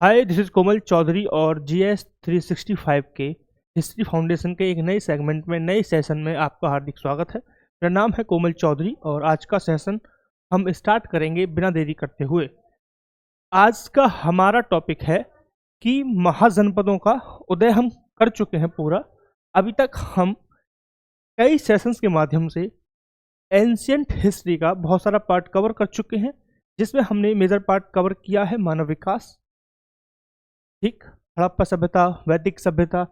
Hi, this is कोमल चौधरी और GS 365 के history foundation के एक नए सेगमेंट में नए सेशन में आपका हार्दिक स्वागत है। मेरा नाम है कोमल चौधरी और आज का सेशन हम स्टार्ट करेंगे बिना देरी करते हुए। आज का हमारा टॉपिक है कि महाजनपदों का उदय हम कर चुके हैं पूरा। अभी तक हम कई सेशंस के माध्यम से एंशियंट हिस्ट्री का बहुत सारा पार्ट कवर कर चुके हैं, जिसमें हमने मेजर पार्ट कवर किया है मानव विकास, ठीक, हड़प्पा सभ्यता, वैदिक सभ्यता,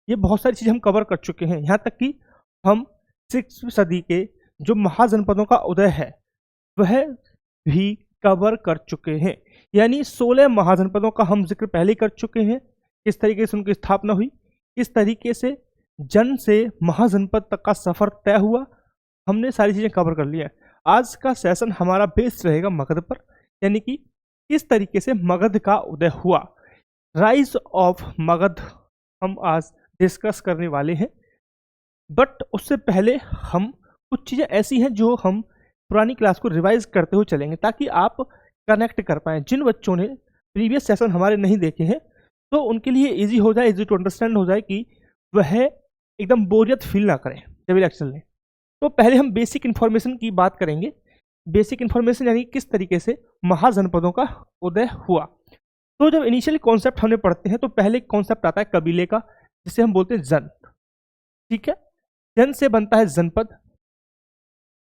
ये बहुत सारी चीज़ें हम कवर कर चुके हैं। यहाँ तक कि हम 6वीं सदी के जो महाजनपदों का उदय है वह भी कवर कर चुके हैं। यानी 16 महाजनपदों का हम जिक्र पहले कर चुके हैं, किस तरीके से उनकी स्थापना हुई, किस तरीके से जन से महाजनपद तक का सफर तय हुआ, हमने सारी चीज़ें कवर कर ली हैं। आज का सेशन हमारा बेस्ड रहेगा मगध पर, यानी कि किस तरीके से मगध का उदय हुआ, राइज ऑफ मगध हम आज डिस्कस करने वाले हैं। बट उससे पहले हम कुछ चीज़ें ऐसी हैं जो हम पुरानी क्लास को रिवाइज करते हुए चलेंगे, ताकि आप कनेक्ट कर पाएँ। जिन बच्चों ने प्रीवियस सेशन हमारे नहीं देखे हैं तो उनके लिए इजी हो जाए, इजी टू अंडरस्टैंड हो जाए, कि वह एकदम बोरियत फील ना करें जब इलेक्शन लें। तो पहले हम बेसिक इन्फॉर्मेशन की बात करेंगे। बेसिक इन्फॉर्मेशन यानी किस तरीके से महाजनपदों का उदय हुआ। तो जब इनिशियली कॉन्सेप्ट हमने पढ़ते हैं तो पहले कॉन्सेप्ट आता है कबीले का, जिसे हम बोलते हैं जन। ठीक है, जन से बनता है जनपद।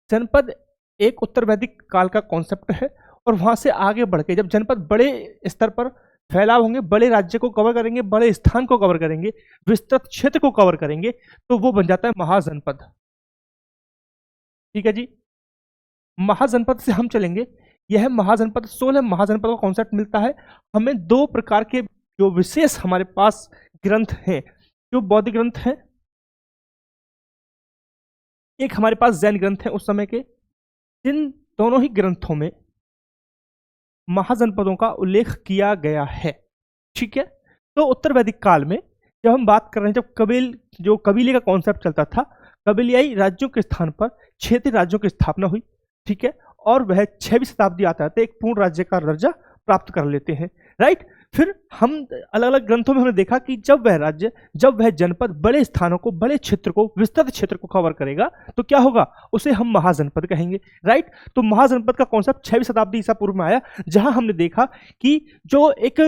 जनपद एक उत्तर वैदिक काल का कॉन्सेप्ट है, और वहां से आगे बढ़ के जब जनपद बड़े स्तर पर फैलाव होंगे, बड़े राज्य को कवर करेंगे, बड़े स्थान को कवर करेंगे, विस्तृत क्षेत्र को कवर करेंगे, तो वो बन जाता है महाजनपद। ठीक है जी, महाजनपद से हम चलेंगे। यह महाजनपद 16 महाजनपद का कॉन्सेप्ट मिलता है हमें। दो प्रकार के जो विशेष हमारे पास ग्रंथ हैं, जो बौद्ध ग्रंथ हैं, एक हमारे पास जैन ग्रंथ है उस समय के। जिन दोनों ही ग्रंथों में महाजनपदों का उल्लेख किया गया है। ठीक है, तो उत्तर वैदिक काल में जब हम बात कर रहे हैं, जब कबीले का कॉन्सेप्ट चलता था, कबीलियाई राज्यों के स्थान पर क्षेत्रीय राज्यों की स्थापना हुई। ठीक है, और वह 6वीं शताब्दी आता है तो एक पूर्ण राज्य का दर्जा प्राप्त कर लेते हैं। राइट, फिर हम अलग अलग ग्रंथों में हमने देखा कि जब वह राज्य, जब वह जनपद बड़े स्थानों को, बड़े क्षेत्र को, विस्तृत क्षेत्र को कवर करेगा तो क्या होगा, उसे हम महाजनपद कहेंगे। राइट, तो महाजनपद का कॉन्सेप्ट 6वीं शताब्दी ईसा पूर्व में आया, जहां हमने देखा कि जो एक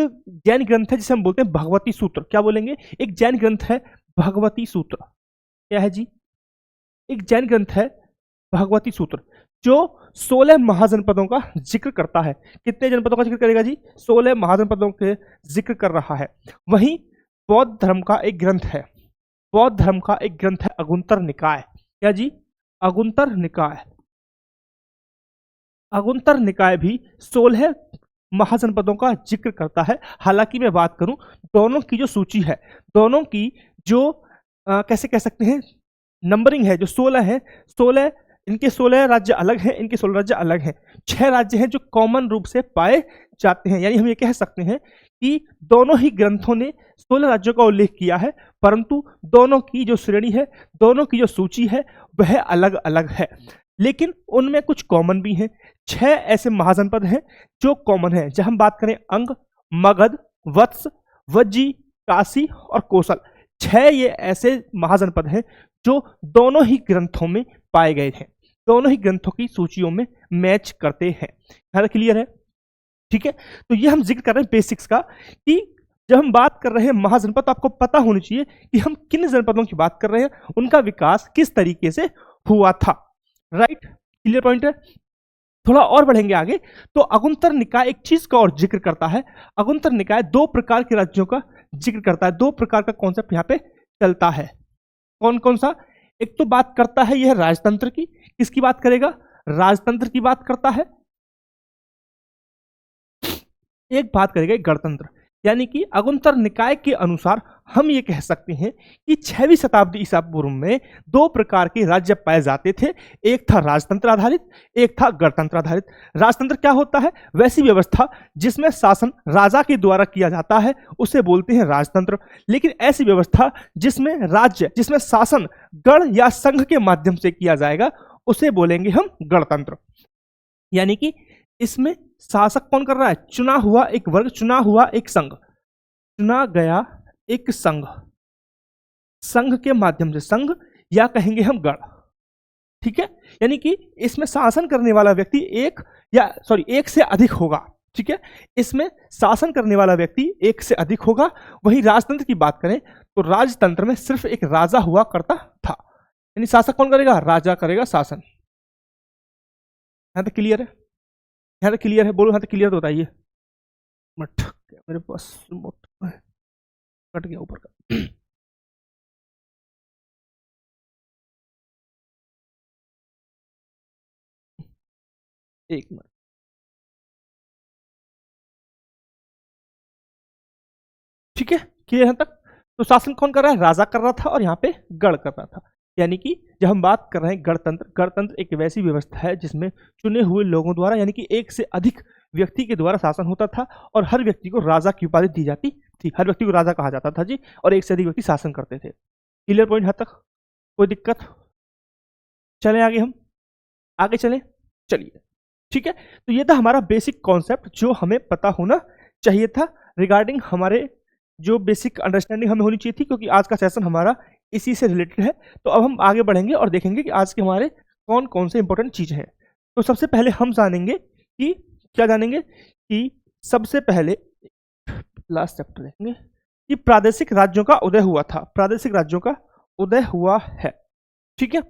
जैन ग्रंथ है जिसे हम बोलते हैं भगवती सूत्र, क्या बोलेंगे, एक जैन ग्रंथ है भगवती सूत्र। क्या है जी, एक जैन ग्रंथ है भगवती सूत्र, जो 16 महाजनपदों का जिक्र करता है। कितने जनपदों का जिक्र करेगा जी, 16 महाजनपदों के जिक्र कर रहा है। वहीं बौद्ध धर्म का एक ग्रंथ है, बौद्ध धर्म का एक ग्रंथ है अगुंतर निकाय। क्या जी, अगुंतर निकाय। अगुंतर निकाय भी 16 महाजनपदों का जिक्र करता है। हालांकि मैं बात करूं, दोनों की जो सूची है, दोनों की जो कैसे कह सकते हैं नंबरिंग है, जो 16 है, 16 इनके 16 राज्य अलग हैं, इनके 16 राज्य अलग हैं। 6 राज्य हैं जो कॉमन रूप से पाए जाते हैं। यानी हम ये कह सकते हैं कि दोनों ही ग्रंथों ने 16 राज्यों का उल्लेख किया है, परंतु दोनों की जो श्रेणी है, दोनों की जो सूची है, वह अलग अलग है। लेकिन उनमें कुछ कॉमन भी हैं। 6 ऐसे महाजनपद हैं जो कॉमन हैं। जब हम बात करें अंग, मगध, वत्स, वज्जी, काशी और कौशल, 6 ये ऐसे महाजनपद हैं जो दोनों ही ग्रंथों में पाए गए हैं, दोनों ही ग्रंथों की सूचियों में मैच करते हैं। यहाँ तक क्लियर है? ठीक है, तो ये हम जिक्र कर रहे हैं बेसिक्स का, कि जब हम बात कर रहे हैं महाजनपद, तो आपको पता होनी चाहिए कि हम किन जनपदों की बात कर रहे हैं, उनका विकास किस तरीके से हुआ था। राइट, क्लियर पॉइंट है? थोड़ा और बढ़ेंगे आगे तो अगुंतर निकाय एक चीज का और जिक्र करता है। अगुंतर निकाय 2 प्रकार के राज्यों का जिक्र करता है। 2 प्रकार का कॉन्सेप्ट यहाँ पे चलता है। कौन कौन सा? एक तो बात करता है यह राजतंत्र की। किसकी बात करेगा? राजतंत्र की बात करता है। एक बात करेगा गणतंत्र। यानी कि अगुंतर निकाय के अनुसार हम ये कह सकते हैं कि 6वीं शताब्दी ईसा पूर्व में 2 प्रकार के राज्य पाए जाते थे। एक था राजतंत्र आधारित, एक था गणतंत्र आधारित। राजतंत्र क्या होता है? वैसी व्यवस्था जिसमें शासन राजा के द्वारा किया जाता है, उसे बोलते हैं राजतंत्र। लेकिन ऐसी व्यवस्था जिसमें राज्य, जिसमें शासन गण या संघ के माध्यम से किया जाएगा, उसे बोलेंगे हम गणतंत्र। यानी कि इसमें शासक कौन कर रहा है? चुना हुआ एक वर्ग, चुना हुआ एक संघ, चुना गया एक संघ, संघ के माध्यम से, संघ या कहेंगे हम गण, ठीक है। यानी कि इसमें शासन करने वाला व्यक्ति एक से अधिक होगा, ठीक है। इसमें शासन करने वाला व्यक्ति एक से अधिक होगा। वही राजतंत्र की बात करें तो राजतंत्र में सिर्फ एक राजा हुआ करता था। यानी शासक कौन करेगा? राजा करेगा शासन। यहां तक क्लियर है? यहां तक क्लियर है? बोलो, यहां तक क्लियर तो बताइए। मत मेरे पास कट गया ऊपर का। एक मिनट, ठीक है, क्लियर यहां तक? तो शासन कौन कर रहा है? राजा कर रहा था, और यहाँ पे गण कर रहा था। यानी कि जब हम बात कर रहे हैं गणतंत्र, गणतंत्र एक वैसी व्यवस्था है जिसमें चुने हुए लोगों द्वारा, यानी कि एक से अधिक व्यक्ति के द्वारा शासन होता था, और हर व्यक्ति को राजा की उपाधि दी जाती थी। हर व्यक्ति को राजा कहा जाता था जी, और एक से अधिक व्यक्ति शासन करते थे। क्लियर पॉइंट हद तक? कोई दिक्कत? चलें आगे, हम आगे चलें, चलिए, ठीक है। तो ये था हमारा बेसिक कॉन्सेप्ट जो हमें पता होना चाहिए था रिगार्डिंग हमारे जो बेसिक अंडरस्टैंडिंग हमें होनी चाहिए थी, क्योंकि आज का सेशन हमारा इसी से रिलेटेड है। तो अब हम आगे बढ़ेंगे और देखेंगे कि आज के हमारे कौन कौन से इंपॉर्टेंट चीजें हैं। तो सबसे पहले हम जानेंगे कि क्या जानेंगे कि सबसे पहले लास्ट चैप्टर देखेंगे कि प्रादेशिक राज्यों का उदय हुआ था। प्रादेशिक राज्यों का उदय हुआ है, ठीक है।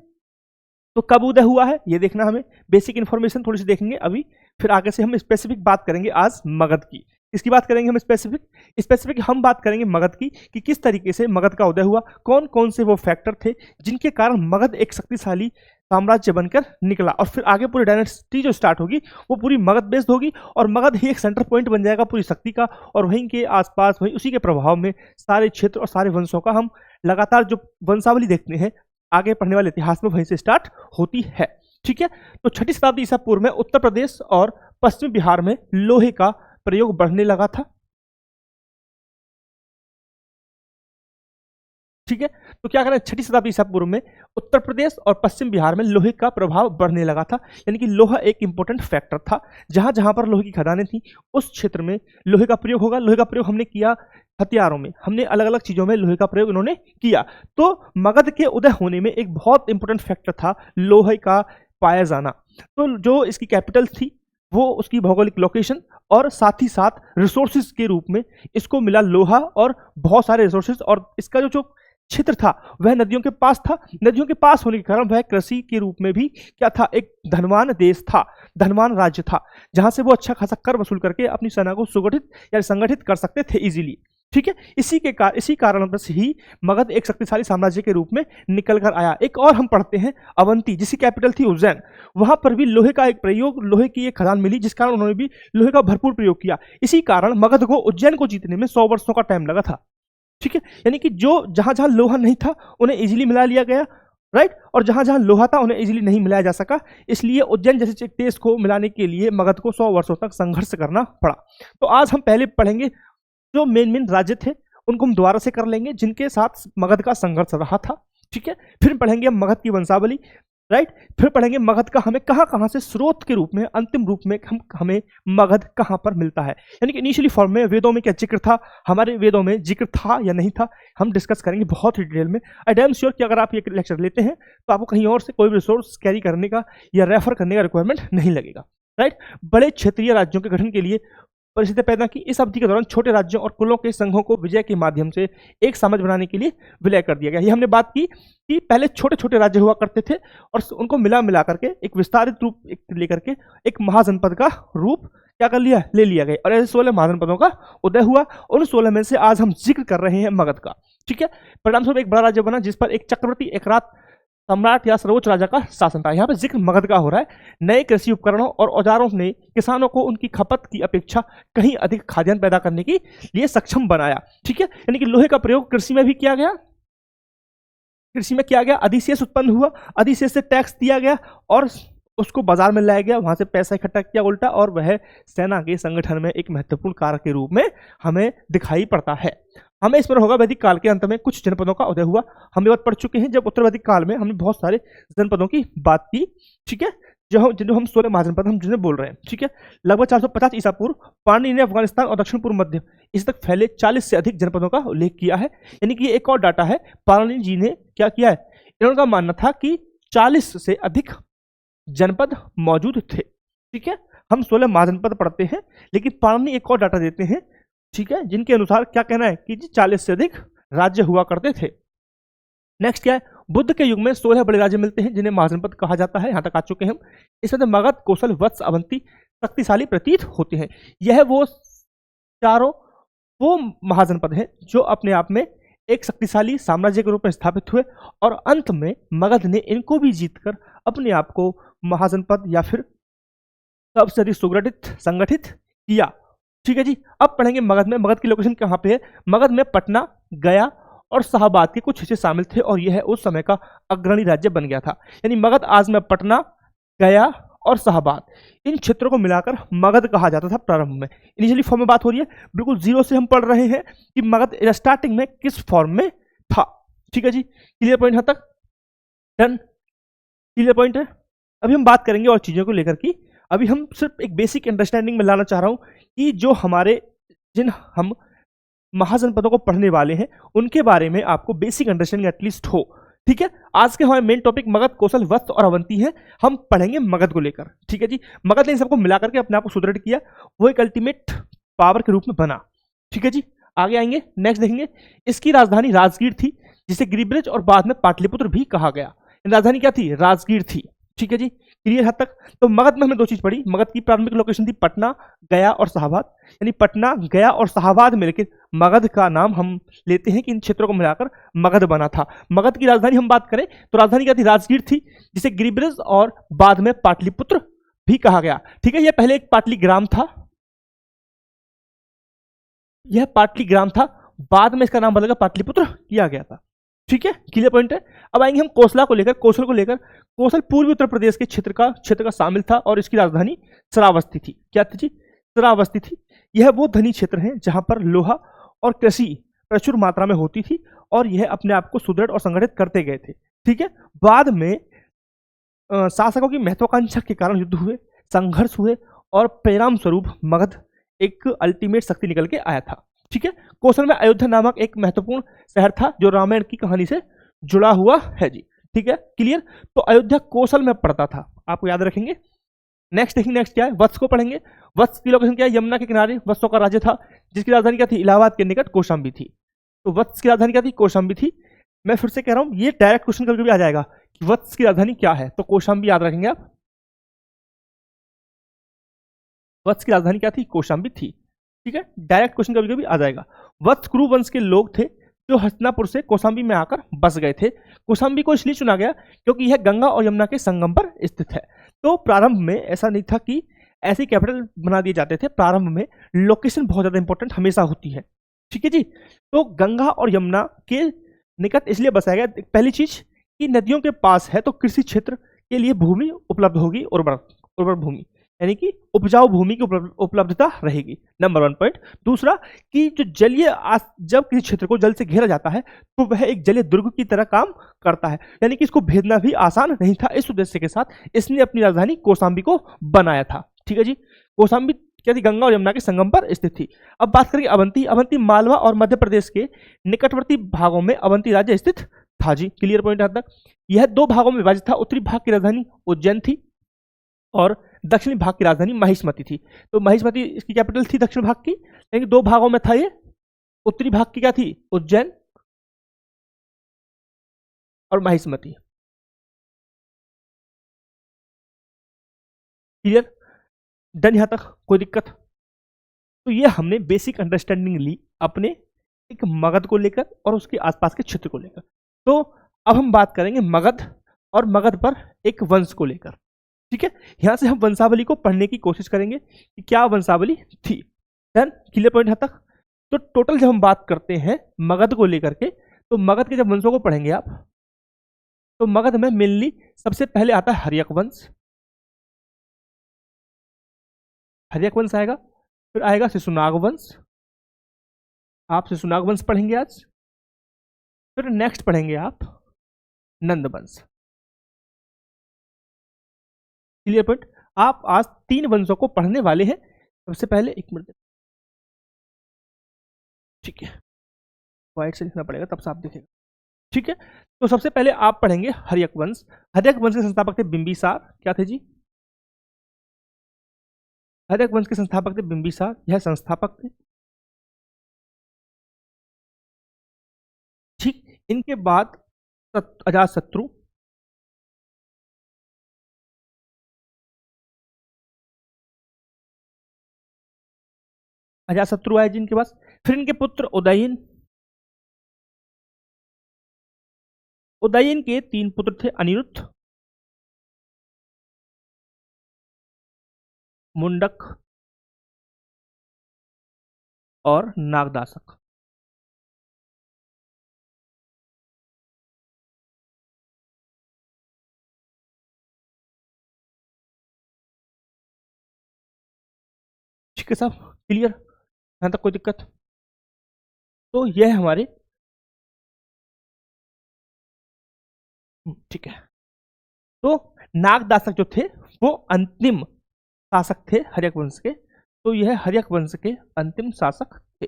तो कब उदय हुआ है ये देखना हमें, बेसिक इंफॉर्मेशन थोड़ी सी देखेंगे अभी, फिर आगे से हम स्पेसिफिक बात करेंगे आज मगध की। इसकी बात करेंगे हम स्पेसिफिक हम बात करेंगे मगध की कि किस तरीके से मगध का उदय हुआ, कौन कौन से वो फैक्टर थे जिनके कारण मगध एक शक्तिशाली साम्राज्य बनकर निकला। और फिर आगे पूरी डायनेस्टी जो स्टार्ट होगी वो पूरी मगध बेस्ड होगी, और मगध ही एक सेंटर पॉइंट बन जाएगा पूरी शक्ति का, और वहीं के आसपास वहीं उसी के प्रभाव में सारे क्षेत्र और सारे वंशों का हम लगातार जो वंशावली देखते हैं आगे पढ़ने वाले इतिहास में वहीं से स्टार्ट होती है, ठीक है। तो 6ठी शताब्दी ईसा पूर्व में उत्तर प्रदेश और पश्चिमी बिहार में लोहे का प्रयोग बढ़ने लगा था, ठीक है। तो क्या करें, 6ठी शताब्दी ईसा पूर्व में उत्तर प्रदेश और पश्चिम बिहार में लोहे का प्रभाव बढ़ने लगा था। यानी कि लोहा एक इंपॉर्टेंट फैक्टर था, जहां जहां पर लोहे की खदानें थी उस क्षेत्र में लोहे का प्रयोग होगा। लोहे का प्रयोग हमने किया हथियारों में, हमने अलग अलग चीजों में लोहे का प्रयोग इन्होंने किया। तो मगध के उदय होने में एक बहुत इंपॉर्टेंट फैक्टर था लोहे का पाया जाना। तो जो इसकी कैपिटल थी वो उसकी भौगोलिक लोकेशन, और साथ ही साथ रिसोर्सेज के रूप में इसको मिला लोहा और बहुत सारे रिसोर्सेज, और इसका जो क्षेत्र था वह नदियों के पास था। नदियों के पास होने के कारण वह कृषि के रूप में भी क्या था, एक धनवान देश था, धनवान राज्य था, जहां से वो अच्छा खासा कर वसूल करके अपनी सेना को सुगठित या संगठित कर सकते थे इजीली, ठीक है। इसी कारण से ही मगध एक शक्तिशाली साम्राज्य के रूप में निकल कर आया। एक और हम पढ़ते हैं अवंती, जिसकी कैपिटल थी उज्जैन, वहां पर भी लोहे का एक प्रयोग, लोहे की एक खदान मिली, जिस कारण उन्होंने भी लोहे का भरपूर प्रयोग किया। इसी कारण मगध को उज्जैन को जीतने में 100 वर्षों का टाइम लगा था, ठीक है। यानी कि जो जहां जहां लोहा नहीं था उन्हें इजीली मिला लिया गया, राइट, और जहां जहां लोहा था उन्हें इजीली नहीं मिलाया जा सका। इसलिए उज्जैन जैसे देश को मिलाने के लिए मगध को 100 वर्षों तक संघर्ष करना पड़ा। तो आज हम पहले पढ़ेंगे जो मेन राज्य थे उनको हम दोबारा से कर लेंगे जिनके साथ मगध का संघर्ष रहा था, ठीक है। फिर पढ़ेंगे हम मगध की वंशावली, राइट। फिर पढ़ेंगे मगध का हमें कहां कहां से स्रोत के रूप में, अंतिम रूप में हमें मगध कहां पर मिलता है। यानी कि इनिशियली फॉर्म में वेदों में क्या जिक्र था, हमारे वेदों में जिक्र था या नहीं था, हम डिस्कस करेंगे बहुत ही डिटेल में। आई डैम श्योर कि अगर आप ये लेक्चर लेते हैं तो आपको कहीं और से कोई भी रिसोर्स कैरी करने का या रेफर करने का रिक्वायरमेंट नहीं लगेगा, राइट। बड़े क्षेत्रीय राज्यों के गठन के लिए परिस्थितियां पैदा की। इस अवधि के दौरान छोटे राज्यों और कुलों के संघों को विजय के माध्यम से एक साम्राज्य बनाने के लिए विलय कर दिया गया। ये हमने बात की कि पहले छोटे छोटे राज्य हुआ करते थे और उनको मिला करके एक विस्तारित रूप लेकर के एक महाजनपद का रूप क्या कर लिया, ले लिया गया, और ऐसे 16 महाजनपदों का उदय हुआ। उन 16 में से आज हम जिक्र कर रहे हैं मगध का, ठीक है। परिणामस्वरूप एक बड़ा राज्य बना जिस पर एक चक्रवर्ती एकरात सम्राट या सर्वोच्च राजा का शासन था। यहाँ पे जिक्र मगध का हो रहा है। नए कृषि उपकरणों और औजारों ने किसानों को उनकी खपत की अपेक्षा कहीं अधिक खाद्यान्न पैदा करने के लिए सक्षम बनाया, ठीक है। यानी कि लोहे का प्रयोग कृषि में भी किया गया, कृषि में किया गया, अधिशेष उत्पन्न हुआ, अधिशेष से टैक्स दिया गया और उसको बाजार में लाया गया, वहां से पैसा इकट्ठा किया उल्टा, और वह सेना के संगठन में एक महत्वपूर्ण कारक के रूप में हमें दिखाई पड़ता है। हमें इस पर होगा वैदिक काल के अंत में कुछ जनपदों का उदय हुआ। हम ये बात पढ़ चुके हैं जब उत्तर वैदिक काल में हमने बहुत सारे जनपदों की बात की, ठीक है। जो हम 16 महाजनपद हम जिन्हें बोल रहे हैं, ठीक है। लगभग 450 ईसा पूर्व पाणिनि ने अफगानिस्तान और दक्षिण पूर्व मध्य इस तक फैले 40 से अधिक जनपदों का उल्लेख किया है। यानी कि ये एक और डाटा है, पाणिनि जी ने क्या किया है, इन्होंने मानना था कि 40 से अधिक जनपद मौजूद थे, ठीक है। हम 16 महाजनपद पढ़ते हैं, लेकिन पाणिनि एक और डाटा देते हैं, ठीक है, जिनके अनुसार क्या कहना है कि 40 से अधिक राज्य हुआ करते थे। नेक्स्ट क्या है, बुद्ध के युग में 16 बड़े राज्य मिलते हैं जिन्हें महाजनपद कहा जाता है। यहां तक आ चुके हैं हम। इसमें मगध, कौशल, वत्स, अवंती शक्तिशाली प्रतीत होते हैं। यह वो चारों वो महाजनपद हैं जो अपने आप में एक शक्तिशाली साम्राज्य के रूप में स्थापित हुए और अंत में मगध ने इनको भी जीतकर अपने आप को महाजनपद या फिर सबसे अधिक सुगठित संगठित किया, ठीक है जी। अब पढ़ेंगे मगध में। मगध की लोकेशन कहाँ पे है? मगध में पटना, गया और शाहबाद के कुछ हिस्से शामिल थे और यह उस समय का अग्रणी राज्य बन गया था। यानी मगध आज में पटना, गया और शाहबाद, इन क्षेत्रों को मिलाकर मगध कहा जाता था प्रारंभ में। इनिशियली फॉर्म में बात हो रही है, बिल्कुल जीरो से हम पढ़ रहे हैं कि मगध स्टार्टिंग में किस फॉर्म में था, ठीक है जी। क्लियर पॉइंट यहां तक? डन, क्लियर पॉइंट है। अभी हम बात करेंगे और चीजों को लेकर की। अभी हम सिर्फ एक बेसिक अंडरस्टैंडिंग में लाना चाह रहा हूं कि जो हमारे हम महाजनपदों को पढ़ने वाले हैं उनके बारे में आपको बेसिक अंडरस्टैंडिंग एटलीस्ट हो, ठीक है। आज के हमारे मेन टॉपिक मगध, कौशल, वत्स और अवंती है। हम पढ़ेंगे मगध को लेकर, ठीक है जी। मगध ने इन सबको मिलाकर के अपने आप को सुदृढ़ किया, वो एक अल्टीमेट पावर के रूप में बना, ठीक है जी। आगे आएंगे, नेक्स्ट देखेंगे। इसकी राजधानी राजगीर थी, जिसे गिरिब्रज और बाद में पाटलिपुत्र भी कहा गया। राजधानी क्या थी? राजगीर थी, ठीक है जी। क्लियर हद तक? तो मगध में हमने दो चीज पढ़ी। मगध की प्रारंभिक लोकेशन थी पटना, गया और शाहबाद। यानी पटना, गया और शाहबाद मिलकर मगध का नाम हम लेते हैं कि इन क्षेत्रों को मिलाकर मगध बना था। मगध की राजधानी हम बात करें तो राजधानी क्या थी? राजगीर थी, जिसे गिरिब्रज और बाद में पाटलिपुत्र भी कहा गया, ठीक है। यह पहले एक पाटली ग्राम था, यह पाटली ग्राम था, बाद में इसका नाम बदलकर पाटलिपुत्र किया गया था, ठीक है। क्लियर पॉइंट है। अब आएंगे हम कौशल को लेकर। कौशल पूर्वी उत्तर प्रदेश के क्षेत्र का शामिल था और इसकी राजधानी श्रावस्ती थी। क्या थी जी? श्रावस्ती थी। यह वो धनी क्षेत्र है जहां पर लोहा और कृषि प्रचुर मात्रा में होती थी और यह अपने आप को सुदृढ़ और संगठित करते गए थे, ठीक है। बाद में शासकों की महत्वाकांक्षा के कारण युद्ध हुए, संघर्ष हुए और परिणाम स्वरूप मगध एक अल्टीमेट शक्ति निकल के आया था, ठीक है। कौशल में अयोध्या नामक एक महत्वपूर्ण शहर था जो रामायण की कहानी से जुड़ा हुआ है जी, ठीक है। क्लियर? तो अयोध्या कौशल में पड़ता था, आपको याद रखेंगे। नेक्स्ट देखेंगे, नेक्स्ट क्या है? वत्स को पढ़ेंगे। वत्स की लोकेशन क्या है? यमुना के किनारे वत्सों का राज्य था, जिसकी राजधानी क्या थी? इलाहाबाद के निकट कौशाम्बी थी। तो वत्स की राजधानी क्या थी? कौशाम्बी थी। मैं फिर से कह रहा हूं, ये डायरेक्ट क्वेश्चन कभी भी आ जाएगा कि वत्स की राजधानी क्या है, तो कौशाम्बी याद रखेंगे आप। वत्स की राजधानी क्या थी? कौशाम्बी थी, ठीक है। डायरेक्ट क्वेश्चन कभी कभी आ जाएगा। वत्स कुरु वंश के लोग थे जो हस्तिनापुर से कौशाम्बी में आकर बस गए थे। कौशाम्बी को इसलिए चुना गया क्योंकि यह गंगा और यमुना के संगम पर स्थित है। तो प्रारंभ में ऐसा नहीं था कि ऐसे कैपिटल बना दिए जाते थे। प्रारंभ में लोकेशन बहुत ज्यादा इंपॉर्टेंट हमेशा होती है, ठीक है जी। तो गंगा और यमुना के निकट इसलिए बसाया गया। पहली चीज कि नदियों के पास है तो कृषि क्षेत्र के लिए भूमि उपलब्ध होगी, उर्वर भूमि, यानी कि उपजाऊ भूमि की उपलब्धता रहेगी, नंबर 1 पॉइंट। दूसरा कि जो जब किसी क्षेत्र को जल से घेरा जाता है तो वह एक जलीय दुर्ग की तरह काम करता है, यानी कि इसको भेदना भी आसान नहीं था। इस उद्देश्य के साथ इसने अपनी राजधानी कौशाम्बी को बनाया था, ठीक है जी। कौशाम्बी क्या थी? गंगा और यमुना के संगम पर स्थित थी। अब बात करेंगे अवंती। अवंती मालवा और मध्य प्रदेश के निकटवर्ती भागों में अवंती राज्य स्थित था जी। क्लियर पॉइंट तक? यह दो भागों में विभाजित था। उत्तरी भाग की राजधानी उज्जैन थी और दक्षिणी भाग की राजधानी महिष्मती थी। तो महिष्मती इसकी कैपिटल थी दक्षिण भाग की, यानी दो भागों में था ये। उत्तरी भाग की क्या थी? उज्जैन और महिष्मती। क्लियर? डन यहां तक? कोई दिक्कत? तो ये हमने बेसिक अंडरस्टैंडिंग ली अपने एक मगध को लेकर और उसके आसपास के क्षेत्र को लेकर। तो अब हम बात करेंगे मगध और मगध पर एक वंश को लेकर, ठीक है। यहां से हम वंशावली को पढ़ने की कोशिश करेंगे कि क्या वंशावली थी। डन? क्लियर पॉइंट यहां तक? तो टोटल जब हम बात करते हैं मगध को लेकर के, तो मगध के जब वंशों को पढ़ेंगे आप, तो मगध में मेनली सबसे पहले आता है हर्यक वंश। हर्यक वंश आएगा, फिर आएगा शिशुनाग वंश। आप शिशुनाग वंश पढ़ेंगे आज। फिर नेक्स्ट पढ़ेंगे आप नंद वंश। Clear point. आप आज 3 वंशों को पढ़ने वाले हैं। सबसे पहले 1 मिनट, ठीक है, वाइट से लिखना पड़ेगा तब साफ दिखेगा, ठीक है। तो सबसे पहले आप पढ़ेंगे हर्यक वंश। हर्यक वंश के संस्थापक थे बिंबिसार। क्या थे जी? हर्यक वंश के संस्थापक थे बिंबिसार, यह संस्थापक थे, ठीक। इनके बाद अजातशत्रु, अजातशत्रु आए जिनके पास। फिर इनके पुत्र उदयन, उदयन के 3 पुत्र थे, अनिरुद्ध, मुंडक और नागदासक। ठीक है साहब, क्लियर, यहां तक कोई दिक्कत? तो यह हमारे, ठीक है। तो नागदासक जो थे वो अंतिम शासक थे हर्यक वंश के। तो यह हर्यक वंश के अंतिम शासक थे।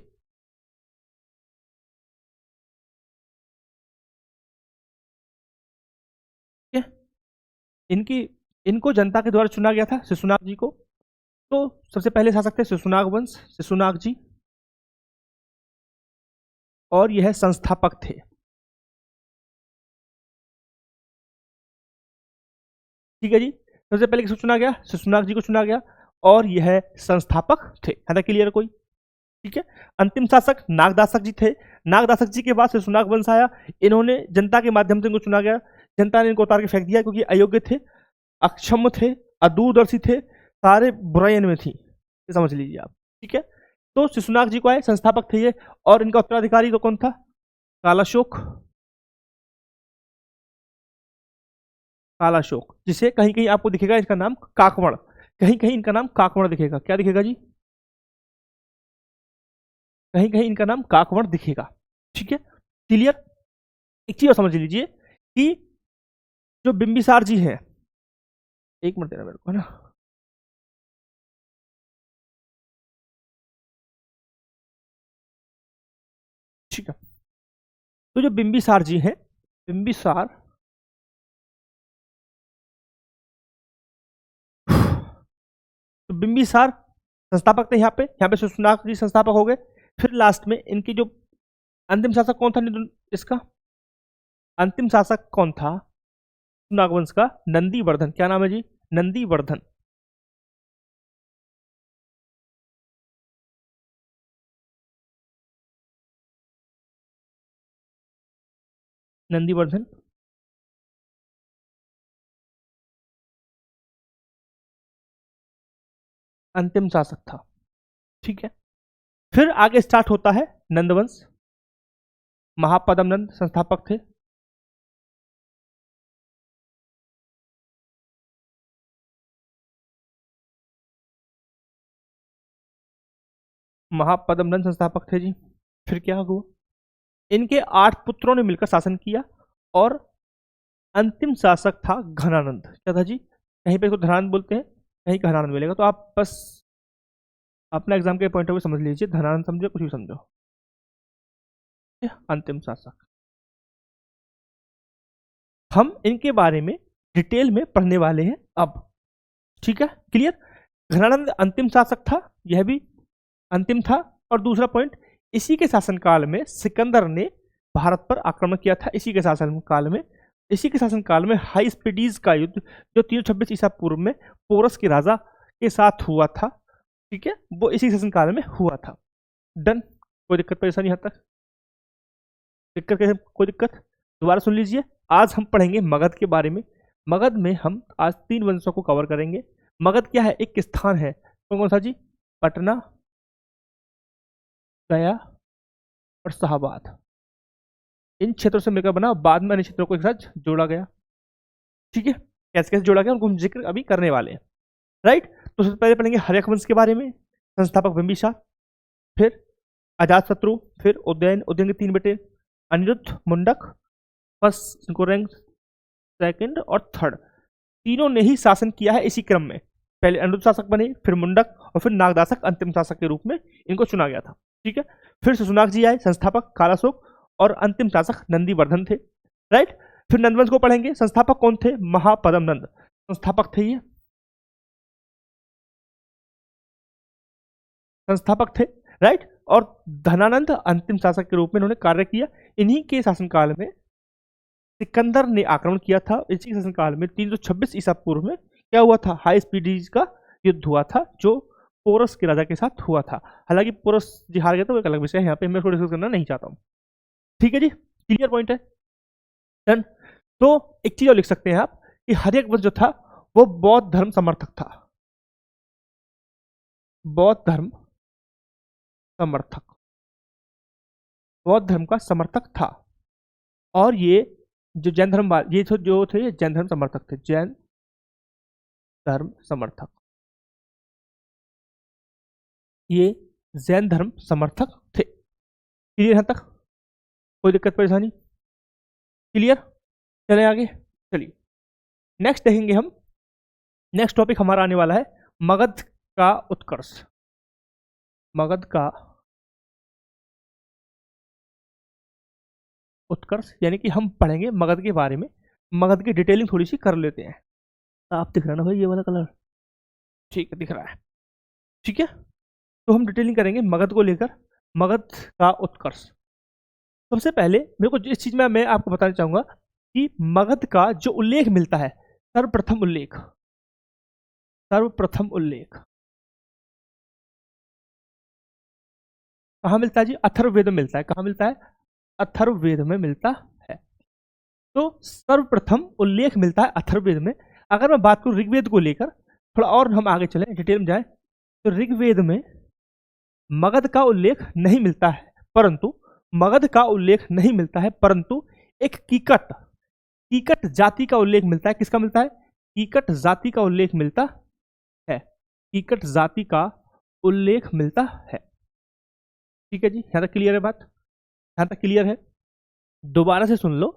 ठीक है? इनकी इनको जनता के द्वारा चुना गया था, शिशुनाग जी को। तो सबसे पहले शासक थे शिशुनाग वंश, शिशुनाग जी, और यह संस्थापक थे। ठीक है जी, सबसे पहले किसको चुना गया? शिशुनाग जी को चुना गया, और यह संस्थापक थे। है ना क्लियर कोई? ठीक है। अंतिम शासक नागदासक जी थे। नागदासक जी के बाद शिशुनाग वंश आया। इन्होंने जनता के माध्यम से इनको चुना गया। जनता ने इनको उतार के फेंक दिया क्योंकि अयोग्य थे, अक्षम थे, अदूरदर्शी थे, सारे बुराई इनमें थी, ये समझ लीजिए आप। ठीक है। तो शिशुनाग जी को आए, संस्थापक थे ये, और इनका उत्तराधिकारी तो कौन था? कालाशोक। कालाशोक, जिसे कहीं कहीं आपको दिखेगा इसका नाम काकवण, कहीं कहीं इनका नाम काकवण दिखेगा। क्या दिखेगा जी? कहीं कहीं इनका नाम काकवण दिखेगा। ठीक है, क्लियर। एक चीज और समझ लीजिए कि जो बिंबिसार जी हैं, एक मिनट देना मेरे को, है ना। ठीक है। तो जो बिंबिसार जी हैं, बिंबिसार, तो बिंबिसार संस्थापक थे यहाँ पे शिशुनाग जी संस्थापक हो गए। फिर लास्ट में इनकी जो अंतिम शासक कौन था इसका? अंतिम शासक कौन था नागवंश का? नंदीवर्धन। क्या नाम है जी? नंदीवर्धन। नंदीवर्धन अंतिम शासक था। ठीक है। फिर आगे स्टार्ट होता है नंदवंश। महापदम नंद संस्थापक थे। महापदम नंद संस्थापक थे जी। फिर क्या हुआ? इनके 8 पुत्रों ने मिलकर शासन किया, और अंतिम शासक था घनानंद। क्या था जी? कहीं पे इसको धनानंद बोलते हैं, कहीं घनानंद मिलेगा, तो आप बस अपना एग्जाम के पॉइंट ऑफ व्यू समझ लीजिए, धनानंद समझो कुछ भी समझो। अंतिम शासक, हम इनके बारे में डिटेल में पढ़ने वाले हैं अब। ठीक है, क्लियर। घनानंद अंतिम शासक था, यह भी अंतिम था। और दूसरा पॉइंट, इसी के शासनकाल में सिकंदर ने भारत पर आक्रमण किया था। इसी के शासनकाल में हाइस्पिडीज का युद्ध, जो 326 ईसा पूर्व में पोरस के राजा के साथ हुआ था, ठीक है, वो इसी शासनकाल में हुआ था। डन, कोई दिक्कत परेशानी यहाँ तक? दिक्कत कैसे? कोई दिक्कत? दोबारा सुन लीजिए। आज हम पढ़ेंगे मगध के बारे में। मगध में हम आज 3 वंशों को कवर करेंगे। मगध क्या है? एक स्थान है। कौन कौन सा जी? पटना, गया और शाहबाद। इन क्षेत्रों से मिलकर बना, बाद में अन्य क्षेत्रों को एक साथ जोड़ा गया। ठीक है, कैसे कैसे जोड़ा गया उनको हम जिक्र अभी करने वाले हैं। राइट। तो सबसे पहले पढ़ेंगे हर्यक वंश के बारे में, संस्थापक बिंबिसार, फिर अजातशत्रु, फिर उदयन, उदयन के 3 बेटे, अनिरुद्ध, मुंडक, फर्स्ट इनको रैंक सेकंड और थर्ड। तीनों ने ही शासन किया है इसी क्रम में। पहले अनिरुद्ध शासक बने, फिर मुंडक और फिर नागदासक अंतिम शासक के रूप में इनको चुना गया था। ठीक है, फिर सुनाक जी आए, संस्थापक कालाशोक, और अंतिम शासक नंदीवर्धन थे। राइट, फिर नंदवंश को पढ़ेंगे। संस्थापक कौन थे? महापद्म नंद संस्थापक थे, ये संस्थापक थे। राइट, और धनानंद अंतिम शासक के रूप में इन्होंने कार्य किया। इन्हीं के शासनकाल में सिकंदर ने आक्रमण किया था। इसी शासनकाल में 326 ईसा पूर्व में क्या हुआ था? हाइस्पीडीज का युद्ध हुआ था, जो पोरस के राजा के साथ हुआ था। हालांकि पोरस जी हार गए तो एक अलग विषय है, यहाँ पे मैं थोड़ा डिस्कस करना नहीं चाहता हूँ। ठीक है जी, क्लियर पॉइंट है, डन। तो एक चीज और लिख सकते हैं आप कि हर्यक जो था वो बौद्ध धर्म समर्थक था, बौद्ध धर्म समर्थक, बौद्ध धर्म का समर्थक था। और ये जो जैन धर्म, ये जो थे जैन धर्म समर्थक थे, जैन धर्म समर्थक, ये जैन धर्म समर्थक थे। क्लियर यहां तक? कोई दिक्कत परेशानी? क्लियर? चले आगे, चलिए नेक्स्ट देखेंगे हम। नेक्स्ट टॉपिक हमारा आने वाला है मगध का उत्कर्ष। मगध का उत्कर्ष यानी कि हम पढ़ेंगे मगध के बारे में। मगध की डिटेलिंग थोड़ी सी कर लेते हैं। आप दिख रहा है ना भाई ये वाला कलर? ठीक है, दिख रहा है। ठीक है, तो हम डिटेलिंग करेंगे मगध को लेकर, मगध का उत्कर्ष। सबसे पहले मेरे को इस चीज में मैं आपको बताना चाहूंगा कि मगध का जो उल्लेख मिलता है, सर्वप्रथम उल्लेख, सर्वप्रथम उल्लेख कहाँ मिलता है जी? अथर्ववेद में मिलता है। कहाँ मिलता है? अथर्ववेद में मिलता है। तो सर्वप्रथम उल्लेख मिलता है अथर्ववेद में। अगर मैं बात करूं ऋग्वेद को लेकर, थोड़ा और हम आगे चलें, डिटेल में जाएं, तो ऋग्वेद में मगध का उल्लेख नहीं मिलता है, परंतु मगध का उल्लेख नहीं मिलता है, परंतु एक कीकट, कीकट जाति का उल्लेख मिलता है। किसका मिलता है? कीकट जाति का उल्लेख मिलता है, कीकट जाति का उल्लेख मिलता है। ठीक है जी, यहां तक क्लियर है बात? यहां तक क्लियर है? दोबारा से सुन लो,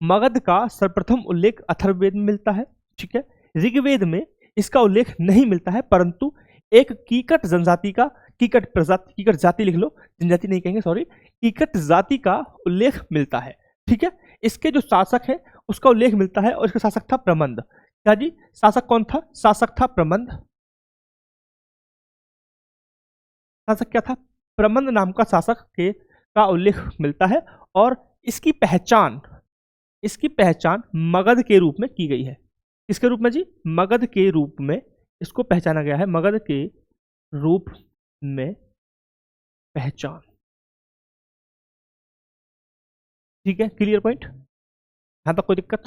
मगध का सर्वप्रथम उल्लेख अथर्ववेद में मिलता है। ठीक है, ऋग्वेद में इसका उल्लेख नहीं मिलता है, परंतु एक कीकट जनजाति का, कीकट प्रजाति, कीकट जाति लिख लो, जनजाति नहीं कहेंगे, सॉरी, कीकट जाति का उल्लेख मिलता है। ठीक है, इसके जो शासक है उसका उल्लेख मिलता है, और इसका शासक था प्रमंद। क्या जी? शासक कौन था? शासक था प्रमंद। शासक क्या था? प्रमंद नाम का शासक के का उल्लेख मिलता है, और इसकी पहचान, इसकी पहचान मगध के रूप में की गई है। किसके रूप में जी? मगध के रूप में इसको पहचाना गया है, मगध के रूप में पहचान। ठीक है, क्लियर पॉइंट? यहां तक कोई दिक्कत?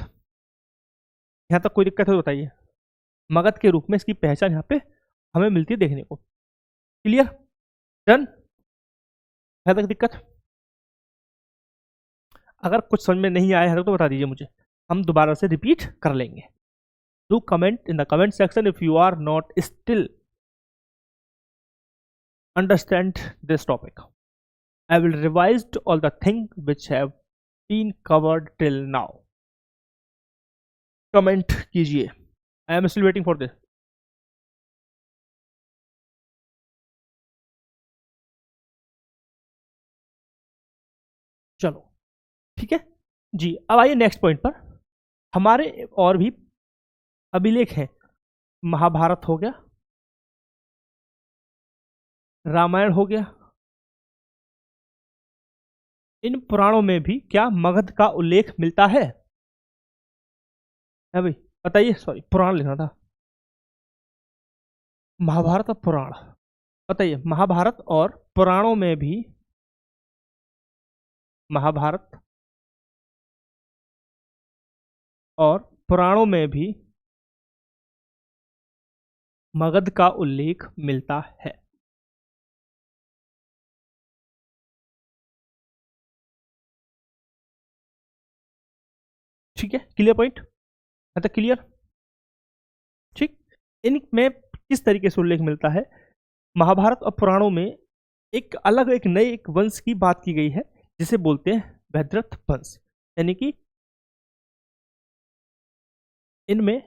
यहां तक कोई दिक्कत है तो बताइए। मगध के रूप में इसकी पहचान यहां पे हमें मिलती है देखने को। क्लियर? डन? यहां तक दिक्कत? अगर कुछ समझ में नहीं आया है तो बता दीजिए मुझे, हम दोबारा से रिपीट कर लेंगे। Do comment in the comment section if you are not still understand this topic. I will revise all the things which have been covered till now. Comment कीजिए. I am still waiting for this. चलो ठीक है जी, अब आइए next point पर। हमारे और भी अभिलेख हैं। महाभारत हो गया, रामायण हो गया, इन पुराणों में भी क्या मगध का उल्लेख मिलता है भाई? बताइए, सॉरी पुराण लिखना था, महाभारत और पुराण। बताइए, महाभारत और पुराणों में भी, महाभारत और पुराणों में भी मगध का उल्लेख मिलता है। ठीक है, क्लियर पॉइंट? मतलब क्लियर? ठीक, इनमें किस तरीके से उल्लेख मिलता है? महाभारत और पुराणों में एक अलग, एक नए, एक वंश की बात की गई है जिसे बोलते हैं वैद्रथ वंश। यानी कि इनमें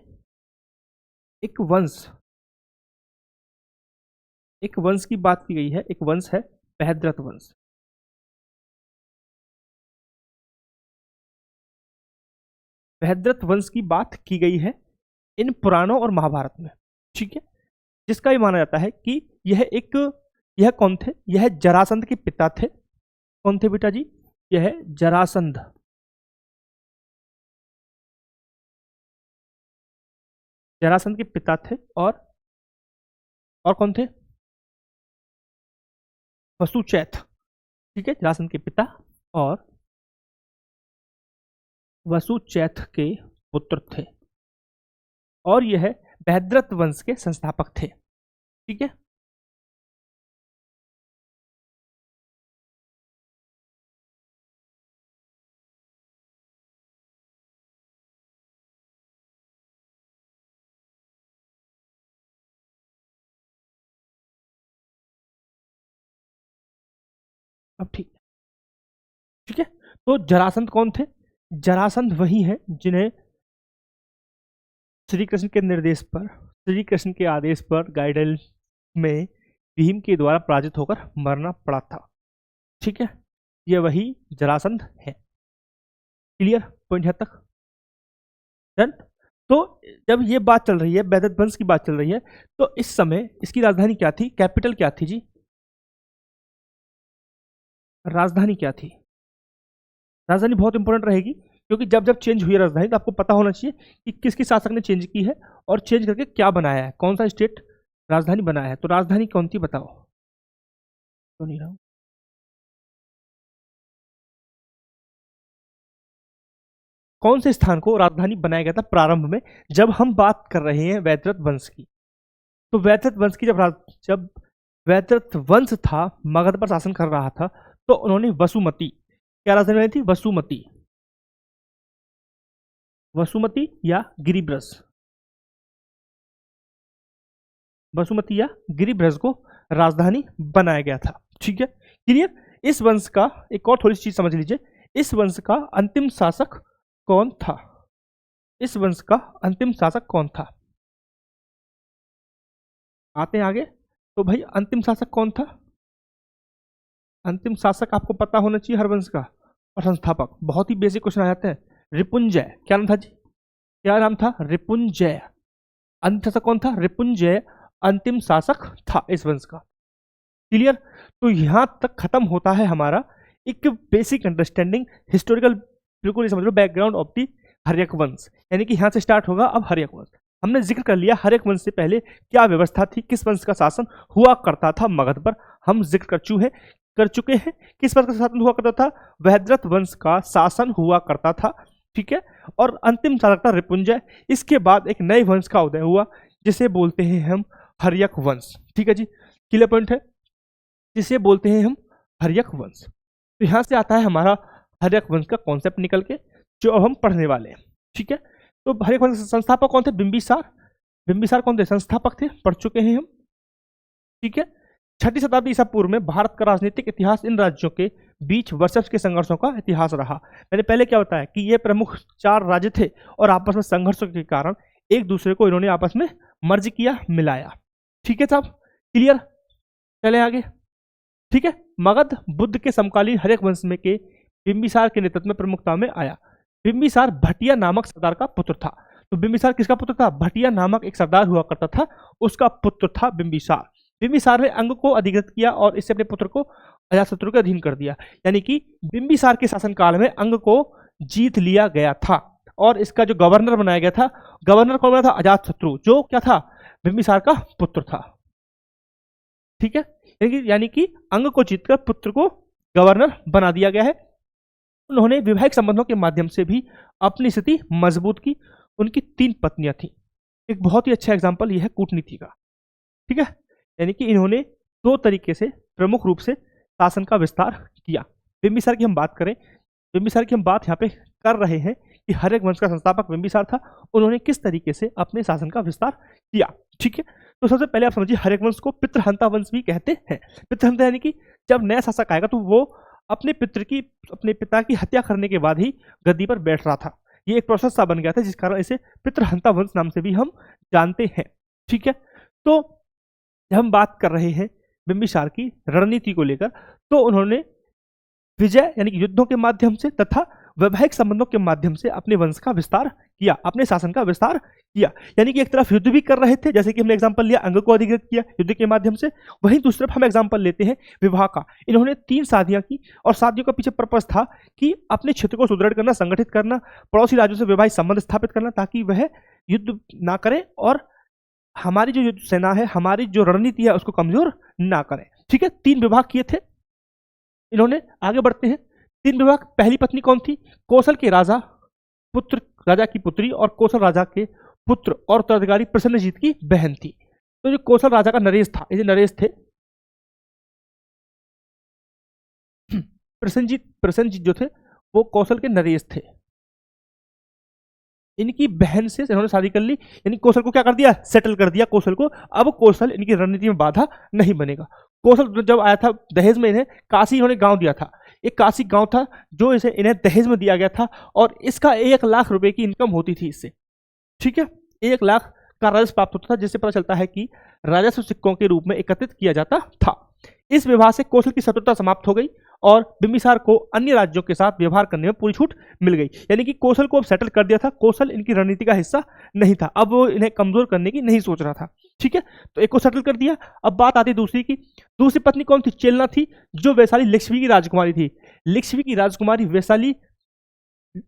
एक वंश की बात की गई है, एक वंश है बृहद्रथ वंश। बृहद्रथ वंश की बात की गई है इन पुराणों और महाभारत में, ठीक है, जिसका ये माना जाता है कि यह कौन थे? यह जरासंध के पिता थे। कौन थे बेटा जी? यह जरासंध। जरासंध के पिता थे और कौन थे? वसुचैथ, ठीक है, जरासंध के पिता और वसुचैथ के पुत्र थे और यह बृहद्रथ वंश के संस्थापक थे, ठीक है। अब ठीक है, तो जरासंध कौन थे? जरासंध वही है जिन्हें श्री कृष्ण के निर्देश पर, श्री कृष्ण के आदेश पर गाइडेंस में भीम के द्वारा पराजित होकर मरना पड़ा था, ठीक है। ये वही जरासंध है। क्लियर पॉइंट यहाँ तक? डन। तो जब ये बात चल रही है, बृहद्रथ वंश की बात चल रही है, तो इस समय इसकी राजधानी क्या थी? कैपिटल क्या थी जी? राजधानी क्या थी? राजधानी बहुत इंपॉर्टेंट रहेगी, क्योंकि जब जब चेंज हुई है राजधानी तो आपको पता होना चाहिए कि किसके शासक ने चेंज की है और चेंज करके क्या बनाया है, कौन सा स्टेट राजधानी बनाया है। तो राजधानी कौन थी बताओ? तो नहीं रहा हूं। कौन से स्थान को राजधानी बनाया गया था प्रारंभ में, जब हम बात कर रहे हैं वैदरथ वंश की? तो वैदरथ वंश की जब वैदरथ वंश था, मगध पर शासन कर रहा था, तो उन्होंने वसुमती, क्या राजधानी बनाई थी? वसुमती। वसुमती या गिरिब्रज, वसुमती या गिरिब्रज को राजधानी बनाया गया था, ठीक है। क्लियर? इस वंश का एक और थोड़ी सी चीज समझ लीजिए, इस वंश का अंतिम शासक कौन था? इस वंश का अंतिम शासक कौन था? आते हैं आगे। तो भाई अंतिम शासक कौन था? अंतिम शासक आपको पता होना चाहिए हर वंश का, और संस्थापक बहुत ही बेसिक क्वेश्चन आ जाते हैं। रिपुंजय, क्या नाम था जी? क्या नाम था? रिपुंजय। अंतिम शासक कौन था? रिपुंजय अंतिम शासक था इस वंश का। क्लियर? तो यहां तक खत्म होता है हमारा एक बेसिक अंडरस्टैंडिंग, हिस्टोरिकल, बिल्कुल ये समझ लो बैकग्राउंड ऑफ दी हर्यक वंश, यानी कि यहां से स्टार्ट होगा अब हर्यक वंश। हमने जिक्र कर लिया हर्यक वंश से पहले क्या व्यवस्था थी, किस वंश का शासन हुआ करता था मगध पर, हम जिक्र कर चुके हैं। किस वंश का शासन हुआ करता था? वृहद्रथ वंश का शासन हुआ करता था, ठीक है। और अंतिम शासक था रिपुंजय। इसके बाद एक नए वंश का उदय हुआ जिसे बोलते हैं हम हर्यक वंश, ठीक है जी। क्लियर पॉइंट है? जिसे बोलते हैं हम हर्यक वंश। तो यहां से आता है हमारा हर्यक वंश का कॉन्सेप्ट निकल के, जो अब हम पढ़ने वाले हैं, ठीक है। तो हर्यक वंश के संस्थापक कौन थे? बिंबिसार। बिंबिसार कौन थे? संस्थापक थे, पढ़ चुके हैं हम, ठीक है। 6ठी शताब्दी ईसा पूर्व में भारत का राजनीतिक इतिहास इन राज्यों के बीच वर्चस्व के संघर्षों का इतिहास रहा। मैंने पहले क्या बताया कि ये प्रमुख 4 राज्य थे और आपस में संघर्षों के कारण एक दूसरे को इन्होंने आपस में मर्ज किया, मिलाया, ठीक है साहब। क्लियर? चले आगे, ठीक है। मगध बुद्ध के समकालीन हर्यक वंश में के बिंबिसार के नेतृत्व में प्रमुखता में आया। बिंबिसार भटिया नामक सरदार का पुत्र था। तो बिंबिसार किसका पुत्र था? भटिया नामक एक सरदार हुआ करता था, उसका पुत्र था बिंबिसार। बिंबिसार ने अंग को अधिकृत किया और इससे अपने पुत्र को अजातशत्रु के अधीन कर दिया, यानी कि बिंबिसार के शासनकाल में अंग को जीत लिया गया था और इसका जो गवर्नर बनाया गया था, गवर्नर कौन बना था? अजातशत्रु, जो क्या था? बिंबिसार का पुत्र था, ठीक है। यानी कि अंग को जीतकर पुत्र को गवर्नर बना दिया गया है। उन्होंने वैवाहिक संबंधों के माध्यम से भी अपनी स्थिति मजबूत की। उनकी 3 पत्नियां थी। एक बहुत ही अच्छा एग्जाम्पल यह है कूटनीति का, ठीक है। यानी कि इन्होंने 2 तरीके से प्रमुख रूप से शासन का विस्तार किया। बिंबिसार की हम बात करें, बिंबिसार की हम बात यहाँ पे कर रहे हैं कि हर्यक वंश का संस्थापक बिंबिसार था, उन्होंने किस तरीके से अपने शासन का विस्तार किया, ठीक है। तो सबसे पहले आप समझिए हर्यक वंश को पितृहंता वंश भी कहते हैं। पितृहंता यानी कि जब नया शासक आएगा तो वो अपने पिता की हत्या करने के बाद ही गद्दी पर बैठ रहा था, ये एक प्रोसेस सा बन गया था जिस कारण इसे पितृहंता वंश नाम से भी हम जानते हैं। ठीक है, तो जब हम बात कर रहे हैं बिंबिसार की रणनीति को लेकर, तो उन्होंने विजय यानी कि युद्धों के माध्यम से तथा वैवाहिक संबंधों के माध्यम से अपने वंश का विस्तार किया, अपने शासन का विस्तार किया। यानी कि एक तरफ युद्ध भी कर रहे थे, जैसे कि हमने एग्जांपल लिया अंग को अधिकृत किया युद्ध के माध्यम से, वहीं दूसरी तरफ हम एग्जांपल लेते हैं विवाह का। इन्होंने 3 शादियां की और शादियों का पीछे पर्पस था कि अपने क्षेत्र को सुदृढ़ करना, संगठित करना, पड़ोसी राज्यों से वैवाहिक संबंध स्थापित करना, ताकि वह युद्ध ना करे और हमारी जो युद्ध सेना है, हमारी जो रणनीति है, उसको कमजोर ना करें। ठीक है, 3 विवाह किए थे इन्होंने। आगे बढ़ते हैं। 3 विवाह। पहली पत्नी कौन थी? कौशल के राजा पुत्र, राजा की पुत्री और कौशल राजा के पुत्र और उत्तराधिकारी प्रसन्नजीत की बहन थी। तो जो कौशल राजा का नरेश था, ये नरेश थे, प्रसन्नजीत जो थे वो कौशल के नरेश थे। इनकी बहन से इन्होंने शादी कर ली, यानी कौशल को क्या कर दिया? सेटल कर दिया कौशल को। अब कौशल इनकी रणनीति में बाधा नहीं बनेगा। कौशल जब आया था दहेज में, इन्हें काशी इन्होंने गांव दिया था, एक काशी गांव था जो इसे इन्हें दहेज में दिया गया था और इसका 1 लाख रुपए की इनकम होती थी इससे। ठीक है, 1 लाख का राजस्व प्राप्त होता था, जिससे पता चलता है कि राजस्व सिक्कों के रूप में एकत्रित किया जाता था। इस विवाह से कौशल की शत्रुता समाप्त हो गई और बिंबिसार को अन्य राज्यों के साथ व्यवहार करने में पूरी छूट मिल गई। यानी कि कौशल को अब सेटल कर दिया था, कौशल इनकी रणनीति का हिस्सा नहीं था, अब वो इन्हें कमजोर करने की नहीं सोच रहा था। ठीक है, तो एक को सेटल कर दिया। अब बात आती है दूसरी की। दूसरी पत्नी कौन थी? चेलना थी, जो वैशाली लिच्छवी की राजकुमारी थी। लिच्छवी की राजकुमारी वैशाली,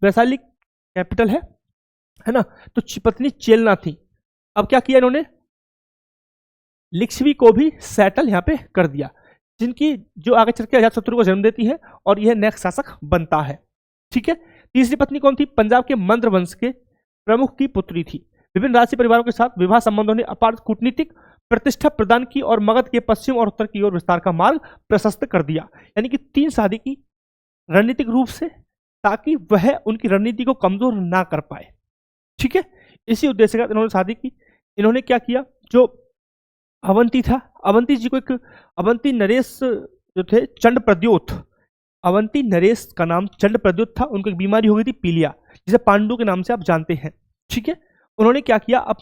वैशाली कैपिटल है ना, तो पत्नी चेलना थी। अब क्या किया इन्होंने? लिच्छवी को भी सेटल यहाँ पे कर दिया, जिनकी जो आगे चल के अजातशत्रु को जन्म देती है और यह नेक्स्ट शासक बनता है। ठीक है, तीसरी पत्नी कौन थी? पंजाब के मंद्र वंश के प्रमुख की पुत्री थी। विभिन्न राजसी परिवारों के साथ विवाह संबंधों ने अपार कूटनीतिक प्रतिष्ठा प्रदान की और मगध के पश्चिम और उत्तर की ओर विस्तार का मार्ग प्रशस्त कर दिया। यानी कि 3 शादी की रणनीतिक रूप से, ताकि वह उनकी रणनीति को कमजोर ना कर पाए। ठीक है, इसी उद्देश्य का इन्होंने शादी की। इन्होंने क्या किया? जो अवंती था, अवंती जी को एक, अवंती नरेश जो थे चंड प्रद्योत, अवंती नरेश का नाम चंड प्रद्योत था। उनको एक बीमारी हो गई थी पीलिया, जिसे पांडु के नाम से आप जानते हैं। ठीक है, उन्होंने क्या किया?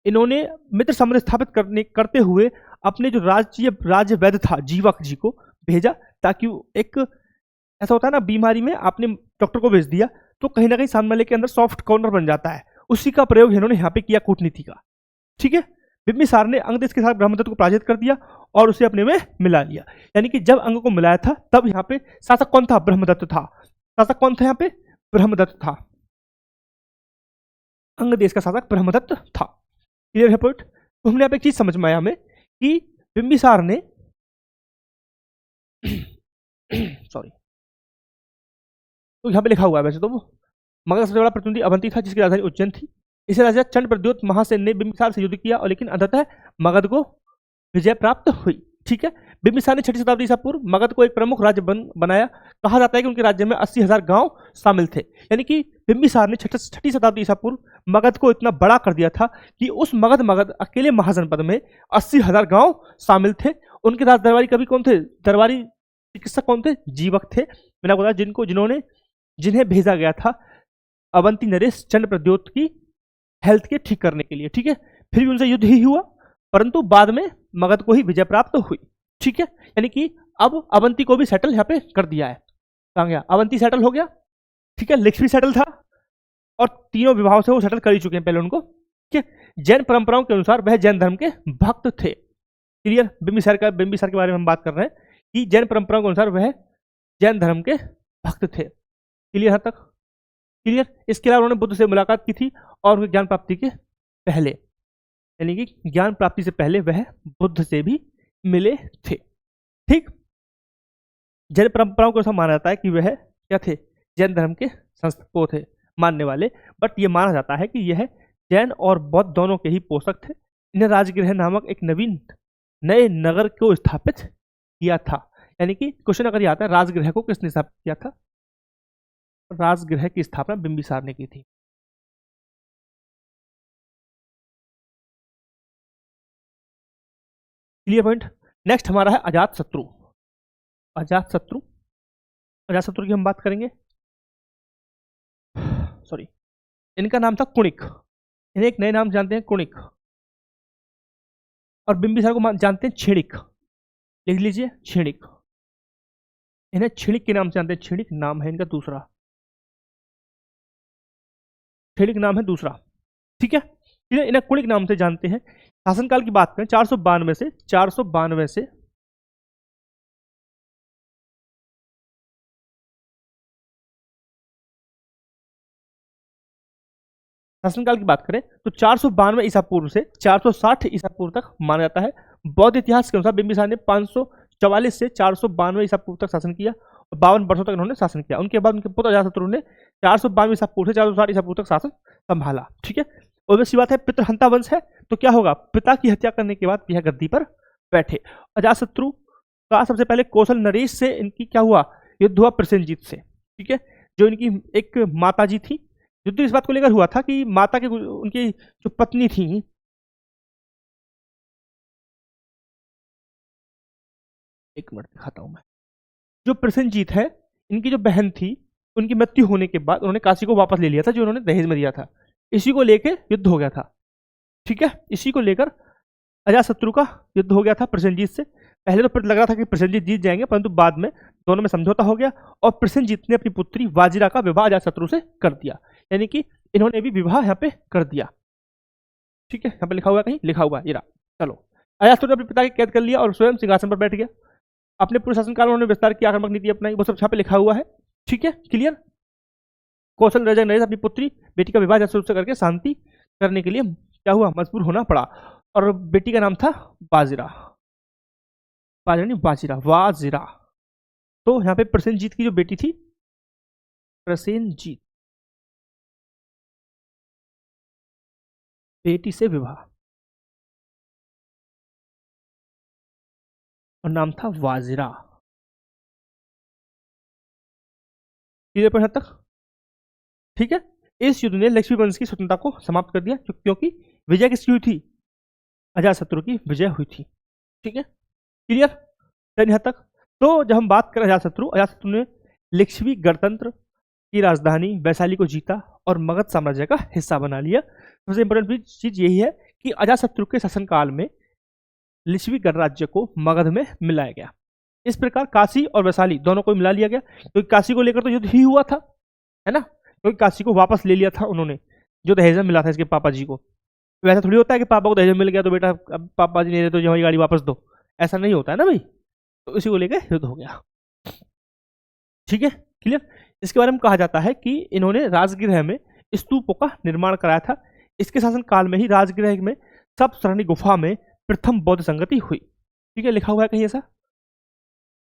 इन्होंने मित्र संबंध स्थापित करते हुए अपने जो राज्य वैद्य था जीवक जी को भेजा, ताकि एक ऐसा होता है ना, बीमारी में आपने डॉक्टर को भेज दिया तो कहीं ना कहीं सामने वाले के अंदर सॉफ्ट कॉर्नर बन जाता है। उसी का प्रयोग इन्होंने यहाँ पे किया कूटनीति का। ठीक है, बिंबिसार ने अंगदेश के साथ ब्रह्मदत्त को पराजित कर दिया और उसे अपने में मिला लिया। यानी कि जब अंग को मिलाया था तब यहाँ पे शासक कौन था? ब्रह्मदत्त था। शासक कौन था यहाँ पे? ब्रह्मदत्त था। अंग देश का शासक ब्रह्मदत्त था। क्लियर है पॉइंट? तो हमने यहाँ पे एक चीज समझ में आया हमें कि बिंबिसार ने सॉरी, तो यहाँ पे लिखा हुआ है वैसे तो वो मगध का सबसे बड़ा प्रतिनिधि अवंती था, जिसकी राजधानी उज्जैन थी। इसे राजा चंड प्रद्योत महासेन ने बिंबिसार से युद्ध किया और लेकिन अंततः मगध को विजय प्राप्त हुई। ठीक है, बिंबिसार ने 6ठी शताब्दी ईसा पूर्व मगध को एक प्रमुख राज्य बनाया। कहा जाता है कि उनके राज्य में 80,000 गांव शामिल थे। यानी कि बिंबिसार ने 6ठी शताब्दी ईसा पूर्व मगध को इतना बड़ा कर दिया था कि उस मगध अकेले महाजनपद में 80,000 गांव शामिल थे। उनके राज दरबारी कवि कौन थे? दरबारी चिकित्सक कौन थे? जीवक थे। मैंने आपको बताया जिन्हें भेजा गया था अवंती नरेश चंड प्रद्योत की हेल्थ के ठीक करने के लिए। ठीक है, फिर भी उनसे युद्ध ही हुआ, परंतु बाद में मगध को ही विजय प्राप्त हुई। ठीक है, यानी कि अब अवंती को भी सेटल यहाँ पे कर दिया है। कहाँ गया? अवंती सेटल हो गया। ठीक है, लिच्छवी सेटल था और 3 विवाहों से वो सेटल कर ही चुके हैं पहले उनको। ठीक है, जैन परंपराओं के अनुसार वह जैन धर्म के भक्त थे। क्लियर? बिंबिसार के बारे में हम बात कर रहे हैं कि जैन परंपराओं के अनुसार वह जैन धर्म के भक्त थे। क्लियर? यहाँ तक क्लियर? इसके अलावा उन्होंने बुद्ध से मुलाकात की थी और ज्ञान प्राप्ति के पहले, यानी कि ज्ञान प्राप्ति से पहले वह बुद्ध से भी मिले थे। ठीक, जैन परंपराओं को ऐसा माना जाता है कि वह क्या थे? जैन धर्म के संस्थापक थे, मानने वाले। बट ये माना जाता है कि यह जैन और बौद्ध दोनों के ही पोषक थे। इन्हें राजगृह नामक एक नए नगर को स्थापित किया था। यानी कि क्वेश्चन अगर ये आता है राजगृह को किसने स्थापित किया था? राजगृह की स्थापना बिंबिसार ने की थी। Clear point? नेक्स्ट हमारा है अजातशत्रु। अजातशत्रु की हम बात करेंगे। सॉरी, इनका नाम था कुणिक, इन्हें एक नए नाम जानते हैं कुणिक, और बिंबिसार को जानते हैं छेड़िक, लिख लीजिए छेड़िक, इन्हें छिड़िक के नाम से जानते हैं, छिड़िक नाम है इनका दूसरा, छिड़िक नाम है दूसरा, ठीक है। इन्हें कुणिक नाम से जानते हैं। शासनकाल की बात करें 492 से 492 से शासनकाल की बात करें तो 492 ईसा पूर्व से 460 ईसा पूर्व तक माना जाता है। बौद्ध इतिहास के अनुसार बिंबिसार ने 544 से 492 ईसा पूर्व तक शासन किया और 52 वर्षों तक इन्होंने शासन किया। उनके बाद उनके पुत्र अजातशत्रु ने 492 ईसा पूर्व से 460 ईसा पूर्व तक शासन संभाला, ठीक है। और वैसी बात है, पितृहंता वंश है तो क्या होगा, पिता की हत्या करने के बाद यह गद्दी पर बैठे। अजातशत्रु का सबसे पहले कौशल नरेश से इनकी क्या हुआ, युद्ध हुआ प्रसेनजीत से, ठीक है। जो इनकी एक माता जी थी, युद्ध इस बात को लेकर हुआ था कि माता के उनकी जो पत्नी थी, एक मिनट दिखाता हूं मैं, जो प्रसेनजीत है इनकी जो बहन थी, उनकी मृत्यु होने के बाद उन्होंने काशी को वापस ले लिया था जो उन्होंने दहेज में दिया था। इसी को लेकर युद्ध हो गया था, ठीक है। इसी को लेकर अजातशत्रु का युद्ध हो गया था प्रसेनजीत से। पहले तो लग रहा था कि प्रसेनजीत जीत जाएंगे, परंतु बाद में दोनों में समझौता हो गया और प्रसेनजीत ने अपनी पुत्री वाजिरा का विवाह अजातशत्रु से कर दिया, यानी कि इन्होंने भी विवाह यहाँ पे कर दिया, ठीक है। यहाँ पे लिखा हुआ, कहीं लिखा हुआ ये रहा। चलो, अजातशत्रु ने अपने पिता की कैद कर लिया और स्वयं सिंहासन पर बैठ गया। अपने पूरे शासनकाल में उन्होंने विस्तार की आक्रामक नीति अपनाई, वो सब यहाँ पे लिखा हुआ है, ठीक है, क्लियर। कौशल राजा नरेश अपनी पुत्री बेटी का विवाह अजातशत्रु से करके शांति करने के लिए क्या हुआ, मजबूर होना पड़ा, और बेटी का नाम था वाजिरा, वाजिरा, वाजिरा। तो यहाँ पे प्रसेनजीत की जो बेटी थी, प्रसेनजीत बेटी से विवाह, और नाम था वाजिरा, क्लियर पर तक, ठीक है। इस युद्ध ने लक्ष्मी वंश की स्वतंत्रता को समाप्त कर दिया, क्योंकि विजय किसकी हुई थी, अजातशत्रु की विजय हुई थी, ठीक है, क्लियर यहां तक। तो जब हम बात करें अजातशत्रु ने लिच्छवी गणतंत्र की राजधानी वैशाली को जीता और मगध साम्राज्य का हिस्सा बना लिया। सबसे इंपॉर्टेंट चीज यही है कि अजातशत्रु के शासनकाल में लिच्छवी गणराज्य को मगध में मिलाया गया। इस प्रकार काशी और वैशाली दोनों को मिला लिया गया, क्योंकि काशी को लेकर तो युद्ध ही हुआ था, है ना, क्योंकि काशी को वापस ले लिया था उन्होंने, जो दहेज में मिला था इसके पापा जी को। वैसा थोड़ी होता है कि पापा को दहेज मिल गया तो बेटा अब पापा जी नहीं दे तो हमारी गाड़ी वापस दो, ऐसा नहीं होता है ना भाई। तो इसी को लेकर युद्ध हो गया, ठीक है, क्लियर। इसके बारे में कहा जाता है कि इन्होंने राजगृह में स्तूपों का निर्माण कराया था। इसके शासन काल में ही राजगृह में सप्तशृंगी गुफा में प्रथम बौद्ध संगति हुई, ठीक है। लिखा हुआ है कहीं, ऐसा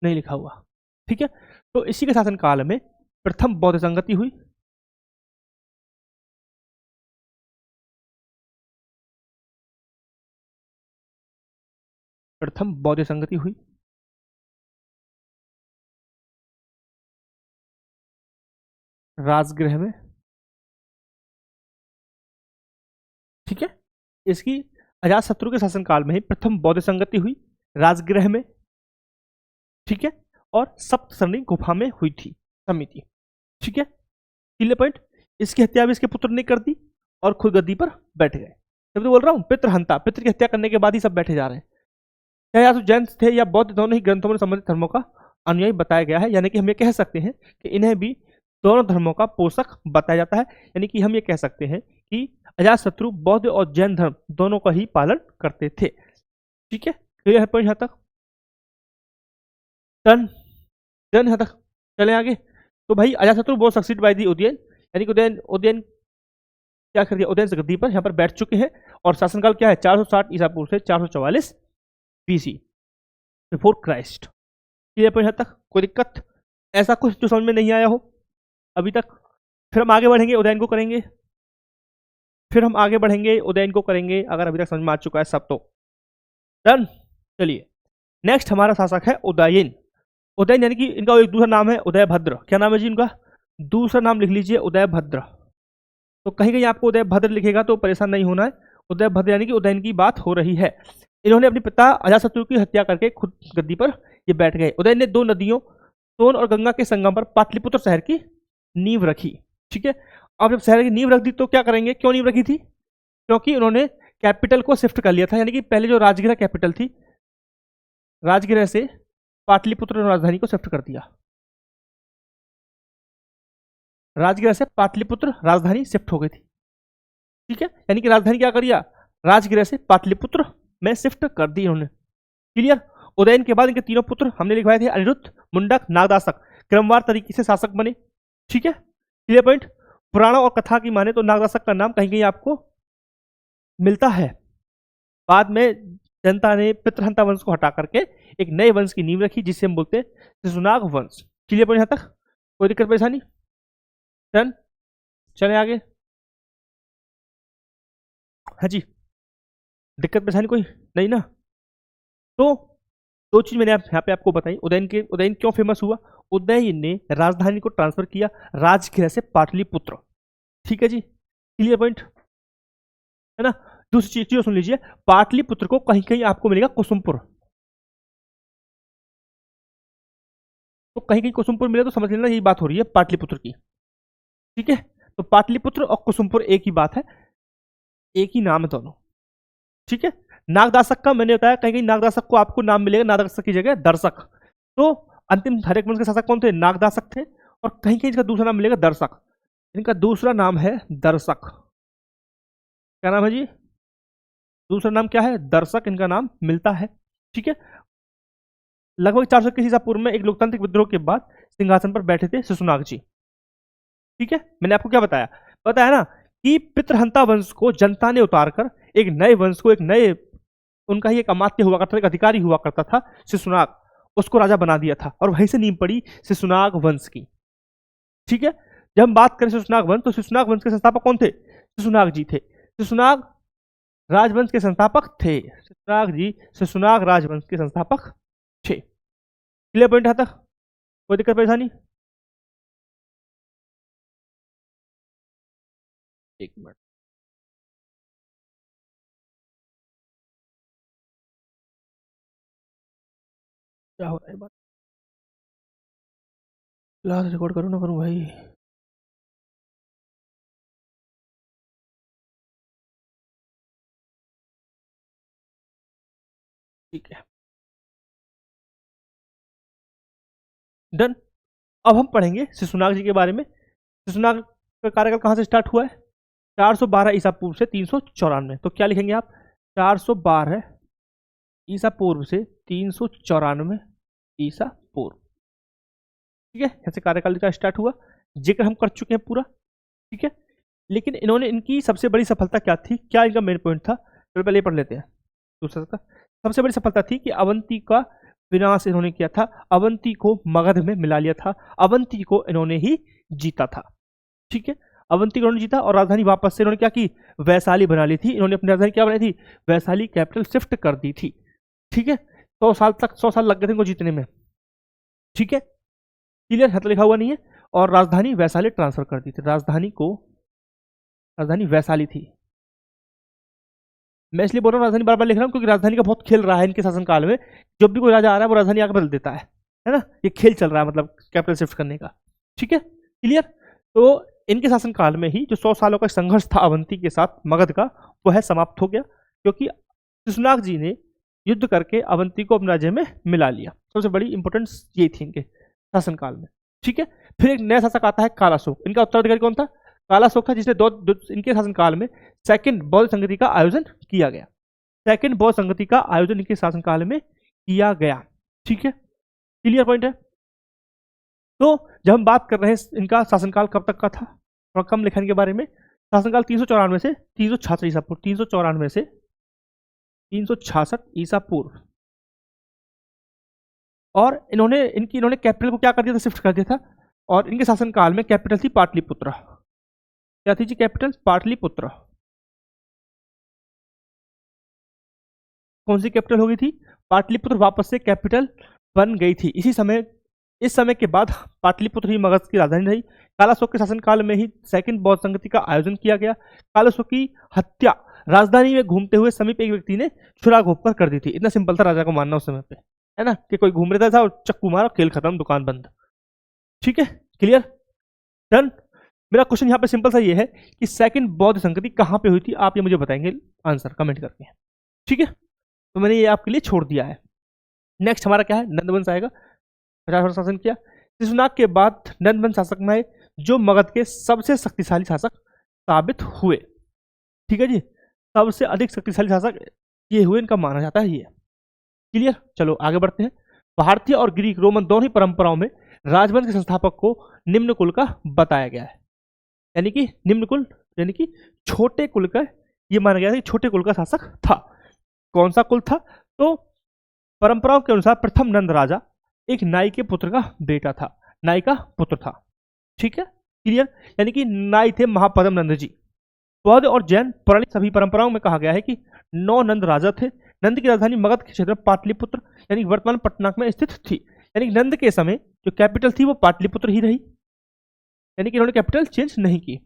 नहीं लिखा हुआ, ठीक है। तो इसी के शासन काल में प्रथम बौद्ध संगति हुई, प्रथम बौद्ध संगति हुई, राजगृह में, ठीक है। इसकी अजातशत्रु के शासनकाल में ही प्रथम बौद्ध संगति हुई राजगृह में, ठीक है, और सप्तशृंगी गुफा में हुई थी समिति, ठीक है, क्लियर पॉइंट। इसकी हत्या भी इसके पुत्र ने कर दी और खुद गद्दी पर बैठ गए। तब तो बोल रहा हूं, पितृहंता, पितृ की हत्या करने के बाद ही सब बैठे जा रहे हैं। चाहे या तो जैन थे या बौद्ध, दोनों ही ग्रंथों में संबंधित धर्मों का अनुयायी बताया गया है, यानी कि हम ये कह सकते हैं कि इन्हें भी दोनों धर्मों का पोषक बताया जाता है। यानी कि हम ये कह सकते हैं कि अजातशत्रु बौद्ध और जैन धर्म दोनों का ही पालन करते थे, ठीक है, क्लियर है पॉइंट यहाँ तक, डन डन यहाँ तक। चले आगे। तो भाई अजातशत्रु बहुत सक्सीड बाय दी उदयन, यानी कि उदयन क्या कर दिया, उदयन से गद्दी पर यहाँ पर बैठ चुके हैं। और शासनकाल क्या है, 460 ईसा पूर्व से 444 BC before Christ, clear point यहाँ तक। कोई दिक्कत, ऐसा कुछ जो समझ में नहीं आया हो अभी तक? फिर हम आगे बढ़ेंगे, उदयन को करेंगे, फिर हम आगे बढ़ेंगे, उदयन को करेंगे, अगर अभी तक समझ में आ चुका है सब तो डन। चलिए नेक्स्ट हमारा शासक है उदयन। उदयन यानी कि इनका एक दूसरा नाम है उदयभद्र। क्या नाम है जी इनका? दूसरा नाम लिख लीजिए उदयभद्र। तो कहीं कहीं आपको उदयभद्र लिखेगा तो परेशान नहीं होना है, उदयभद्र यानी कि उदयन की बात हो रही है। इन्होंने अपने पिता अजातशत्रु की हत्या करके खुद गद्दी पर ये बैठ गए। उदयन ने दो नदियों सोन और गंगा के संगम पर पाटलिपुत्र शहर की नींव रखी, ठीक है। अब जब शहर की नींव रख दी तो क्या करेंगे, क्यों नींव रखी थी, क्योंकि उन्होंने कैपिटल को शिफ्ट कर लिया था। यानी कि पहले जो राजगृह कैपिटल थी, राजगृह से पाटलिपुत्र राजधानी को शिफ्ट कर दिया। राजगृह से पाटलिपुत्र राजधानी शिफ्ट हो गई थी, ठीक है। यानी कि राजधानी क्या कर दिया, राजगृह से पाटलिपुत्र में शिफ्ट कर दी उन्होंने। क्लियर। उदयन के बाद इनके तीनों पुत्र हमने लिखवाए थे, अनिरुद्ध, मुंडक, नागदासक, क्रमवार तरीके से शासक बने, ठीक है। Clear point. पुराणों और कथा की माने तो नागदासक का नाम कहीं कहीं आपको मिलता है। बाद में जनता ने पितृहंता वंश को हटा करके एक नए वंश की नींव रखी, जिसे हम बोलते हैं शिशुनाग वंश। क्लियर पॉइंट यहां तक, कोई दिक्कत परेशानी? डन, चले आगे। हाँ जी, दिक्कत परेशानी कोई नहीं ना? तो दो चीज मैंने यहाँ पे आपको बताई। उदयन क्यों फेमस हुआ, उदयन ने राजधानी को ट्रांसफर किया राजगृह से पाटलिपुत्र, ठीक है जी। क्लियर पॉइंट है ना। दूसरी चीज सुन लीजिए, पाटलिपुत्र को कहीं कहीं आपको मिलेगा कुसुमपुर, तो कहीं कहीं कुसुमपुर मिले तो समझ लेना यही बात हो रही है पाटलिपुत्र की, ठीक है। तो पाटलिपुत्र और कुसुमपुर एक ही बात है, एक ही नाम है दोनों, ठीक है। नागदासक का मैंने बताया, कहीं कहीं नागदासक को आपको नाम मिलेगा नागदासक की जगह दर्शक। तो अंतिम हरेक वंश के शासक कौन थे, नागदासक थे। और कहीं कहीं इसका दूसरा नाम मिलेगा दर्शक, इनका दूसरा नाम है दर्शक। क्या नाम है जी, दूसरा नाम क्या है, दर्शक इनका नाम मिलता है, ठीक है। लगभग 400 के ईसा पूर्व में एक लोकतांत्रिक विद्रोह के बाद सिंहासन पर बैठे थे शिशुनाग जी, ठीक है। मैंने आपको क्या बताया, बताया ना कि पितृहंता वंश को जनता ने उतारकर एक नए वंश को, एक नए, उनका ही एक अमात्य हुआ करता था, एक अधिकारी हुआ करता था शिशुनाग, उसको राजा बना दिया था। और वहीं से नींव पड़ी शिशुनाग वंश की, ठीक है। जब हम बात करें शिशुनाग वंश, तो शिशुनाग वंश के संस्थापक कौन थे, शिशुनाग जी थे। शिशुनाग राजवंश के संस्थापक थे, शिशुनाग जी शिशुनाग राजवंश के संस्थापक थे। क्लियर पॉइंट आता, कोई दिक्कत परेशानी? एक मिनट, क्या हो रहा है बात, क्लास रिकॉर्ड करूँ ना करूँ भाई? ठीक है, डन। अब हम पढ़ेंगे शिशुनाग जी के बारे में। शिशुनाग का कार्यकाल कहाँ से स्टार्ट हुआ है, 412 ईसा पूर्व से 394। तो क्या लिखेंगे आप, 412 ईसा पूर्व से 394 ईसा पूर्व, ठीक है। यहाँ से कार्यकाल का स्टार्ट हुआ, जिक्र हम कर चुके हैं पूरा, ठीक है। लेकिन इन्होंने, इनकी सबसे बड़ी सफलता क्या थी, क्या इनका मेन पॉइंट था, चलो पहले पढ़ लेते हैं। दूसरा का सबसे बड़ी सफलता थी कि अवंती का विनाश इन्होंने किया था, अवंती को मगध में मिला लिया था, अवंती को इन्होंने ही जीता था, ठीक है। अवंती को इन्होंने जीता और राजधानी वापस से इन्होंने क्या की, वैशाली बना ली थी। इन्होंने अपनी राजधानी क्या बनाई थी, वैशाली कैपिटल शिफ्ट कर दी थी, ठीक है। 100 साल लग गए थे इनको जीतने में, ठीक है। क्लियर है, तो लिखा हुआ नहीं है। और राजधानी वैशाली ट्रांसफर कर दी थी, राजधानी वैशाली थी। मैं इसलिए बोल रहा हूँ राजधानी बार बार लिख रहा हूँ, क्योंकि राजधानी का बहुत खेल रहा है इनके शासनकाल में। जब भी कोई राजा आ रहा है वो राजधानी आकर बदल देता है ना। ये खेल चल रहा है, मतलब कैपिटल शिफ्ट करने का, ठीक है। क्लियर। तो इनके शासनकाल में ही जो 100 सालों का संघर्ष था अवंती के साथ मगध का, वो है समाप्त हो गया, क्योंकि शिशुनाग जी ने युद्ध करके अवंती को अपने राज्य में मिला लिया। सबसे बड़ी इंपॉर्टेंस ये थी इनके शासनकाल में, ठीक है। फिर एक नया शासक आता है कालाशोक। इनका उत्तराधिकारी कौन था, कालाशोक था, जिसने इनके शासनकाल में सेकंड बौद्ध संगति का आयोजन किया गया। सेकंड बौद्ध संगति का आयोजन इनके शासनकाल में किया गया, ठीक है। क्लियर पॉइंट है। तो जब हम बात कर रहे हैं इनका शासनकाल कब तक का था, थोड़ा कम लिखने के बारे में, शासनकाल 394 से 366 ईसा पूर्व, 394 से 366 ईसा पूर्व। और इन्होंने कैपिटल को क्या कर दिया था, शिफ्ट कर दिया था। और इनके शासनकाल में कैपिटल थी पाटलिपुत्र। क्या थी जी कैपिटल, पाटलिपुत्र। कौन सी कैपिटल हो गई थी, पाटलिपुत्र वापस से कैपिटल बन गई थी। इस समय के बाद पाटलिपुत्र ही मगध की राजधानी रही। कालाशोक के शासनकाल में ही सेकंड बौद्ध संगति का आयोजन किया गया। कालाशोक की हत्या राजधानी में घूमते हुए समीप एक व्यक्ति ने छुरा घोंप कर दी थी। इतना सिंपल था राजा को मानना उस समय पे, है ना, कि कोई घूम रहा था और चक्कू मारा, खेल खत्म, दुकान बंद, ठीक है। Clear, done. मेरा क्वेश्चन यहाँ पे सिंपल सा ये है कि सेकंड बौद्ध संस्कृति कहाँ पे हुई थी, आप ये मुझे बताएंगे आंसर कमेंट करके, ठीक है। तो मैंने ये आपके लिए छोड़ दिया है। नेक्स्ट हमारा क्या है, नंदवंश आएगा। 50 वर्ष शासन किया। शिशुनाग के बाद नंदवंश शासक में आए जो मगध के सबसे शक्तिशाली शासक साबित हुए, ठीक है जी। सबसे अधिक शक्तिशाली शासक ये हुए, इनका माना जाता है ये, क्लियर। चलो आगे बढ़ते हैं। भारतीय और ग्रीक रोमन दोनों ही परंपराओं में राजवंश के संस्थापक को निम्न कुल का बताया गया है, यानी कि निम्न कुल यानी कि छोटे कुल का ये माना गया है कि छोटे कुल का शासक था। कौन सा कुल था, तो परंपराओं के अनुसार प्रथम नंद राजा एक नाई के पुत्र का बेटा था, नाई का पुत्र था, ठीक है, क्लियर। यानी कि नाई थे महापद्म नंद जी। बौद्ध और जैन पौराणिक सभी परंपराओं में कहा गया है कि 9 नंद राजा थे। नंद की राजधानी मगध के क्षेत्र में पाटलिपुत्र यानी वर्तमान पटना में स्थित थी। यानी नंद के समय जो कैपिटल थी वो पाटलिपुत्र ही रही, यानी कि इन्होंने कैपिटल चेंज नहीं की,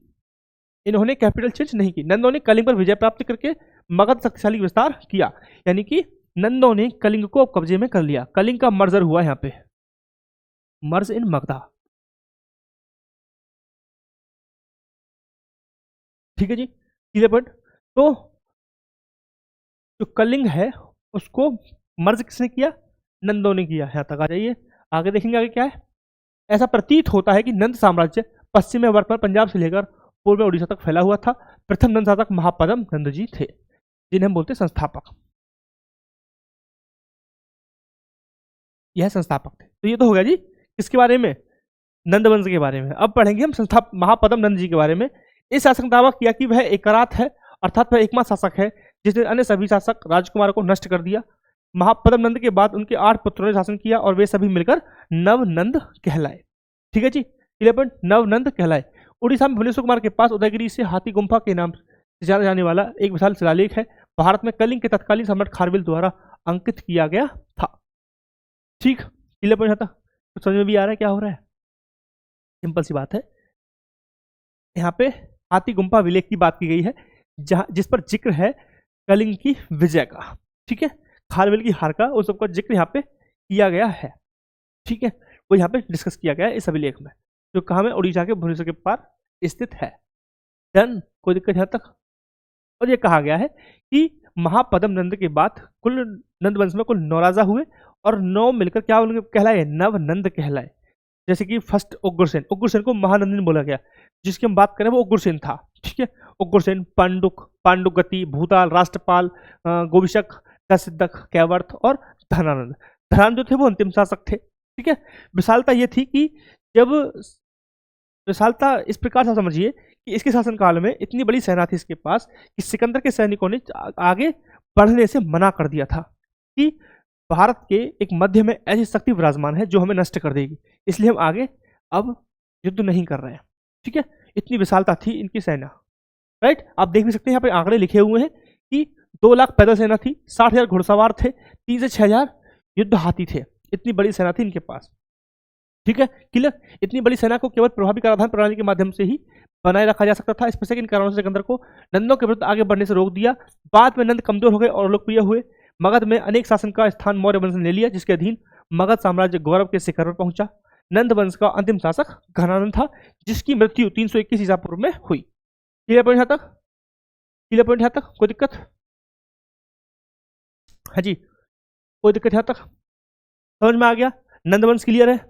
इन्होंने कैपिटल चेंज नहीं की। नंदों ने कलिंग पर विजय प्राप्त करके मगध शक्तिशाली विस्तार किया, यानी कि नंदों ने कलिंग को कब्जे में कर लिया। कलिंग का मर्जर हुआ यहाँ पे, मर्ज इन मगधा, ठीक है जी, क्लियर पॉइंट। तो जो कलिंग है उसको मर्ज किसने किया, नंदों ने किया। यहाँ तक आ जाइए, आगे देखेंगे आगे क्या है। ऐसा प्रतीत होता है कि नंद साम्राज्य पश्चिम में वर्तमान पंजाब से लेकर पूर्व में उड़ीसा तक फैला हुआ था। प्रथम नंद शासक महापद्म नंद जी थे, जिन्हें हम बोलते संस्थापक, यह संस्थापक थे। तो ये तो हो गया जी किसके बारे में, नंदवंश के बारे में। अब पढ़ेंगे हम महापद्म नंद जी के बारे में। इस शासक ने दावा किया कि वह एकरात है, अर्थात वह एकमात्र शासक है जिसने अन्य सभी शासक राजकुमारों को नष्ट कर दिया। महापद्म नंद के बाद उनके 8 पुत्रों ने शासन किया और वे सभी मिलकर नवनंद कहलाए, ठीक है जी, 11 नवनंद कहलाए। उड़ीसा में भुवनेश्वर कुमार के पास उदयगिरी से हाथी गुम्फा के नाम से जाना जाने वाला एक विशाल शिलालेख है। भारत में कलिंग के तत्कालीन सम्राट खारवेल द्वारा अंकित किया गया था, ठीक। 11 था, तो समझ में भी आ रहा है क्या हो रहा है, सिंपल सी बात है। यहाँ पे हाथी गुम्फा विलेख की बात की गई है, जहां जिस पर जिक्र है कलिंग की विजय का, ठीक है, खारवेल की हार का, उस सबका जिक्र यहाँ पे किया गया है, ठीक है। वो यहाँ पे डिस्कस किया गया है इस अभिलेख में, जो कहाँ में, उड़ीसा के भुवनेश्वर के पार स्थित है। डन, कोई दिक्कत यहाँ तक। और ये कहा गया है कि महापद्म नंद के बाद कुल नंद वंश में कुल 9 राजा हुए और 9 मिलकर क्या उनके कहलाए, नवनंद कहलाए। जैसे कि फर्स्ट उग्रसेन, उग्रसेन को महानंदन बोला गया, जिसकी हम बात करें वो उग्रसेन था, ठीक है। उग्रसेन, पांडुगति, भूताल, राष्ट्रपाल, गोविशक, कसिद्धक, कैवर्थ और धनानंद। धनानंद जो थे वो अंतिम शासक थे, ठीक है। विशालता ये थी कि जब विशालता इस प्रकार से समझिए कि इसके शासनकाल में इतनी बड़ी सेना थी इसके पास कि सिकंदर के सैनिकों ने आगे बढ़ने से मना कर दिया था कि भारत के एक मध्य में ऐसी शक्ति विराजमान है जो हमें नष्ट कर देगी, इसलिए हम आगे अब युद्ध नहीं कर रहे हैं, ठीक है। इतनी विशालता थी इनकी सेना, राइट। आप देख भी सकते हैं यहाँ पे आंकड़े लिखे हुए हैं कि 2 लाख पैदल सेना थी, 60,000 घुड़सवार थे, 3 से 6,000 युद्ध हाथी थे। इतनी बड़ी सेना थी इनके पास, ठीक है, क्लियर। इतनी बड़ी सेना को केवल प्रभावी कराधान प्रणाली के माध्यम से ही बनाए रखा जा सकता था। इस पर इन कारणों से सिकंदर को नंदों के विरुद्ध आगे बढ़ने से रोक दिया। बाद में नंद कमजोर हो गए और लोकप्रिय हुए। मगध में अनेक शासन का स्थान मौर्य वंश ने ले लिया, जिसके अधीन मगध साम्राज्य गौरव के शिखर पर पहुंचा। नंद वंश का अंतिम शासक घनानंद था, जिसकी मृत्यु 321 ईसा पूर्व में हुई। क्लियर पॉइंट यहाँ तक, क्लियर पॉइंट यहाँ तक, कोई दिक्कत? हाँ जी, कोई दिक्कत यहाँ तक, समझ में आ गया? नंदवंश क्लियर है,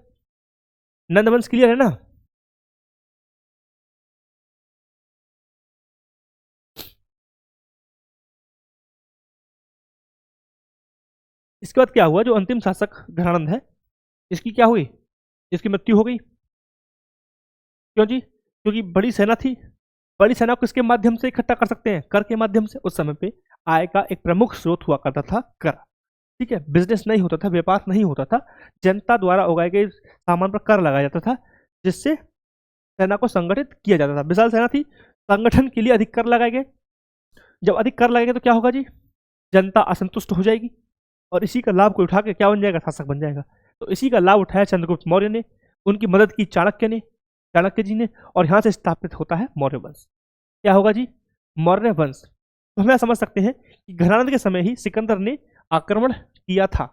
नंदवंश क्लियर है ना? इसके बाद क्या हुआ, जो अंतिम शासक घनानंद है इसकी क्या हुई, इसकी मृत्यु हो गई। क्यों जी? क्योंकि बड़ी सेना थी। बड़ी सेना को किसके माध्यम से इकट्ठा कर सकते हैं? कर के माध्यम से। उस समय पे आय का एक प्रमुख स्रोत हुआ करता था कर, ठीक है। बिजनेस नहीं होता था, व्यापार नहीं होता था, जनता द्वारा उगाए गए सामान पर कर लगाया जाता था, जिससे सेना को संगठित किया जाता था। विशाल सेना थी, संगठन के लिए अधिक कर लगाए गए। जब अधिक कर लगाएंगे तो क्या होगा जी? जनता असंतुष्ट हो जाएगी और इसी का लाभ को उठा के क्या बन जाएगा? शासक बन जाएगा। तो इसी का लाभ उठाया चंद्रगुप्त मौर्य ने, उनकी मदद की चाणक्य जी ने, और यहाँ से स्थापित होता है मौर्य वंश। क्या होगा जी? मौर्य वंश। तो हम समझ सकते हैं कि घनानंद के समय ही सिकंदर ने आक्रमण किया था,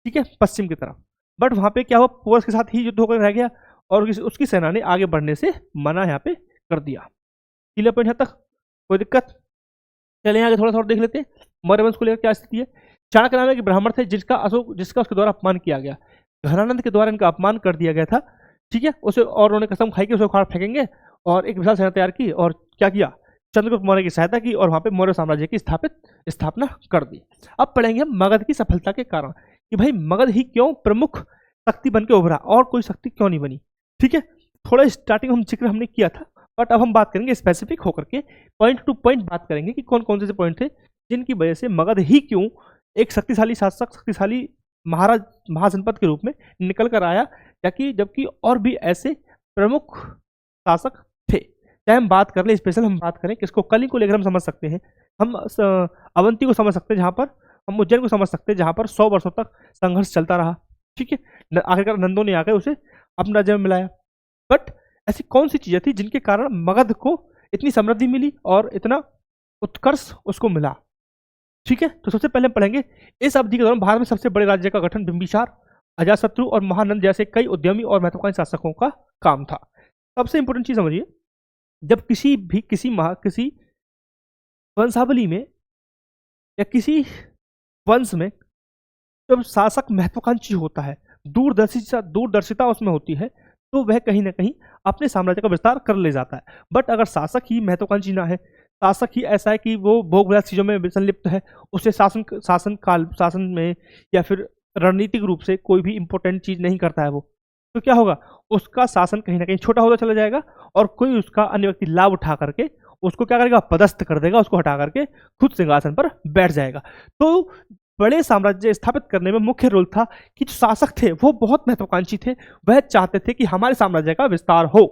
ठीक है, पश्चिम की तरफ। बट वहां पे क्या हुआ, पोरस के साथ ही युद्ध होकर रह गया और उसकी सेना ने आगे बढ़ने से मना यहाँ पे कर दिया। क्लियर पॉइंट यहाँ तक, कोई दिक्कत? चले आगे थोड़ा थोड़ा देख लेते हैं मौर्य वंश को लेकर क्या स्थिति है। चाणक्य नाम के ब्राह्मण थे जिसका उसके द्वारा अपमान किया गया, घनानंद के द्वारा इनका अपमान कर दिया गया था, ठीक है। उसे और उन्होंने कसम खाई कि उसे उखाड़ फेंकेंगे और एक विशाल सेना तैयार की और क्या किया, चंद्रगुप्त मौर्य की सहायता की और वहां पे मौर्य साम्राज्य की स्थापना कर दी। अब पढ़ेंगे हम मगध की सफलता के कारण कि भाई मगध ही क्यों प्रमुख शक्ति बन के उभरा और कोई शक्ति क्यों नहीं बनी, ठीक है। थोड़ा स्टार्टिंग हम जिक्र हमने किया था, बट अब हम बात करेंगे स्पेसिफिक होकर के, पॉइंट टू पॉइंट बात करेंगे कि कौन कौन से पॉइंट थे जिनकी वजह से मगध ही क्यों एक शक्तिशाली शासक, शक्तिशाली महाराज, महाजनपद के रूप में निकल कर आया, जबकि और भी ऐसे प्रमुख शासक थे। चाहे हम बात कर ले स्पेशल, हम बात करें किसको, कलिंग को लेकर हम समझ सकते हैं, हम अवंती को समझ सकते हैं जहां पर, हम उज्जैन को समझ सकते हैं जहां पर 100 वर्षों तक संघर्ष चलता रहा, ठीक है। आखिरकार नंदों ने आकर उसे अपना राज्य में मिलाया। बट ऐसी कौन सी चीजें थी जिनके कारण मगध को इतनी समृद्धि मिली और इतना उत्कर्ष उसको मिला, ठीक है। तो सबसे पहले हम पढ़ेंगे इस अवधि के दौरान भारत में सबसे बड़े राज्य का गठन बिंबिसार, अजातशत्रु और महानंद जैसे कई उद्यमी और महत्वाकांक्षी शासकों का काम था। सबसे इंपॉर्टेंट चीज समझिए, जब किसी वंशावली में या किसी वंश में जब शासक महत्वाकांक्षी होता है, दूरदर्शिता उसमें होती है, तो वह कहीं ना कहीं अपने साम्राज्य का विस्तार कर ले जाता है। बट अगर शासक ही महत्वाकांक्षी ना है, शासक ही ऐसा है कि वो भोग विलास चीजों में संलिप्त है, उसे शासन में या फिर रणनीतिक रूप से कोई भी इंपॉर्टेंट चीज नहीं करता है वो, तो क्या होगा, उसका शासन कहीं ना कहीं छोटा होता चला जाएगा और कोई उसका अन्य व्यक्ति लाभ उठा करके उसको क्या करेगा, पदस्थ कर देगा, उसको हटा करके खुद सिंहासन पर बैठ जाएगा। तो बड़े साम्राज्य स्थापित करने में मुख्य रोल था कि जो शासक थे वो बहुत महत्वाकांक्षी थे, वह चाहते थे कि हमारे साम्राज्य का विस्तार हो,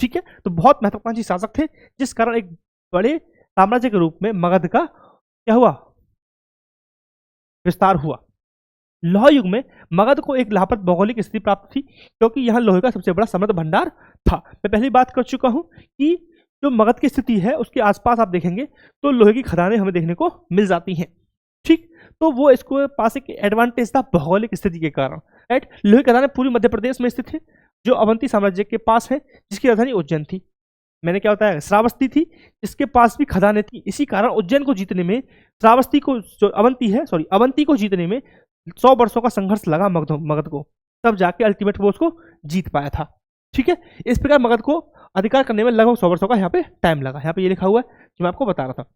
ठीक है। तो बहुत महत्वाकांक्षी शासक थे, जिस कारण एक बड़े साम्राज्य के रूप में मगध का क्या हुआ, विस्तार हुआ। लौह युग में मगध को एक लाभप्रद भौगोलिक स्थिति प्राप्त थी, क्योंकि यहां लोहे का सबसे बड़ा समृद्ध भंडार था। मैं पहले बात कर चुका हूं कि जो मगध की स्थिति है उसके आसपास आप देखेंगे तो लोहे की खदानें हमें देखने को मिल जाती हैं, ठीक। तो वो इसको पास एक एडवांटेज था भौगोलिक स्थिति के कारण, राइट। लोहे की खदानें पूरी मध्य प्रदेश में स्थित है, जो अवंती साम्राज्य के पास है, जिसकी राजधानी उज्जैन थी। मैंने क्या बताया, श्रावस्ती थी, इसके पास भी खदानें थी। इसी कारण उज्जैन को जीतने में श्रावस्ती को, जो अवंती को जीतने में 100 वर्षों का संघर्ष लगा मगध को, तब जाके अल्टीमेट वो उसको जीत पाया था, ठीक है। इस प्रकार मगध को अधिकार करने में लगभग 100 वर्षों का यहाँ पे टाइम लगा। यहाँ पे ये लिखा हुआ है जो मैं आपको बता रहा था।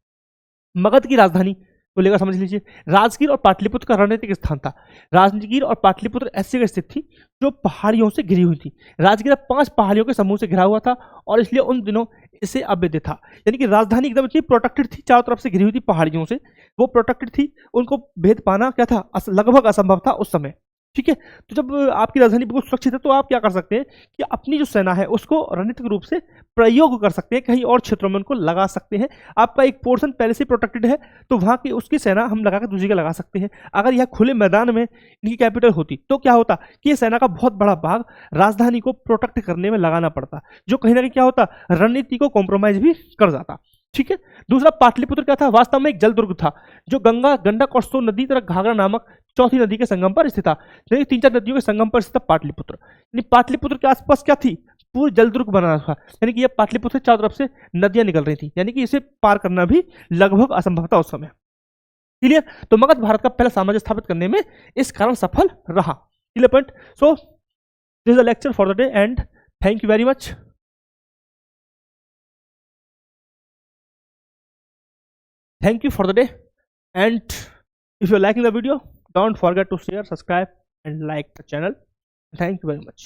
मगध की राजधानी को लेकर समझ लीजिए, राजगीर और पाटलिपुत्र का रणनीतिक स्थान था। राजगीर और पाटलिपुत्र ऐसी जगह स्थित थी जो पहाड़ियों से घिरी हुई थी। राजगीर 5 पहाड़ियों के समूह से घिरा हुआ था और इसलिए उन दिनों इसे अवैध था, यानी कि राजधानी एकदम इतनी प्रोटेक्टेड थी, चारों तरफ से घिरी हुई थी पहाड़ियों से, वो प्रोटेक्टेड थी, उनको भेद पाना क्या था, लगभग असंभव था उस समय, ठीक है। तो जब आपकी राजधानी बिल्कुल सुरक्षित है तो आप क्या कर सकते हैं कि अपनी जो सेना है उसको रणनीतिक रूप से प्रयोग कर सकते हैं, कहीं और क्षेत्रों में उनको लगा सकते हैं। आपका एक पोर्शन पहले से प्रोटेक्टेड है तो वहां की उसकी सेना हम लगा कर दूसरी जगह लगा सकते हैं। अगर यह खुले मैदान में इनकी कैपिटल होती तो क्या होता कि ये सेना का बहुत बड़ा भाग राजधानी को प्रोटेक्ट करने में लगाना पड़ता, जो कहीं ना कहीं क्या होता, रणनीति को कॉम्प्रोमाइज भी कर जाता, ठीक है। दूसरा, पाटलिपुत्र क्या था, वास्तव में एक जल दुर्ग था जो गंगा, गंडक और सोन नदी तथा घाघरा नामक चौथी नदी के संगम पर स्थित था। 3-4 नदियों के संगम पर स्थित पाटलिपुत्र, यानी पाटलिपुत्र के आसपास क्या थी, पूरी जल दुर्ग बना था, यानी कि यह पाटलिपुत्र चारों तरफ से नदियां निकल रही थी, यानी कि इसे पार करना भी लगभग असंभव था उस समय, क्लियर। तो मगध भारत का पहला साम्राज्य स्थापित करने में इस कारण सफल रहा, clear point. So this is the lecture for the day and thank you very much. Thank you for the day, and if you're liking the video, don't forget to share, subscribe and like the channel. Thank you very much.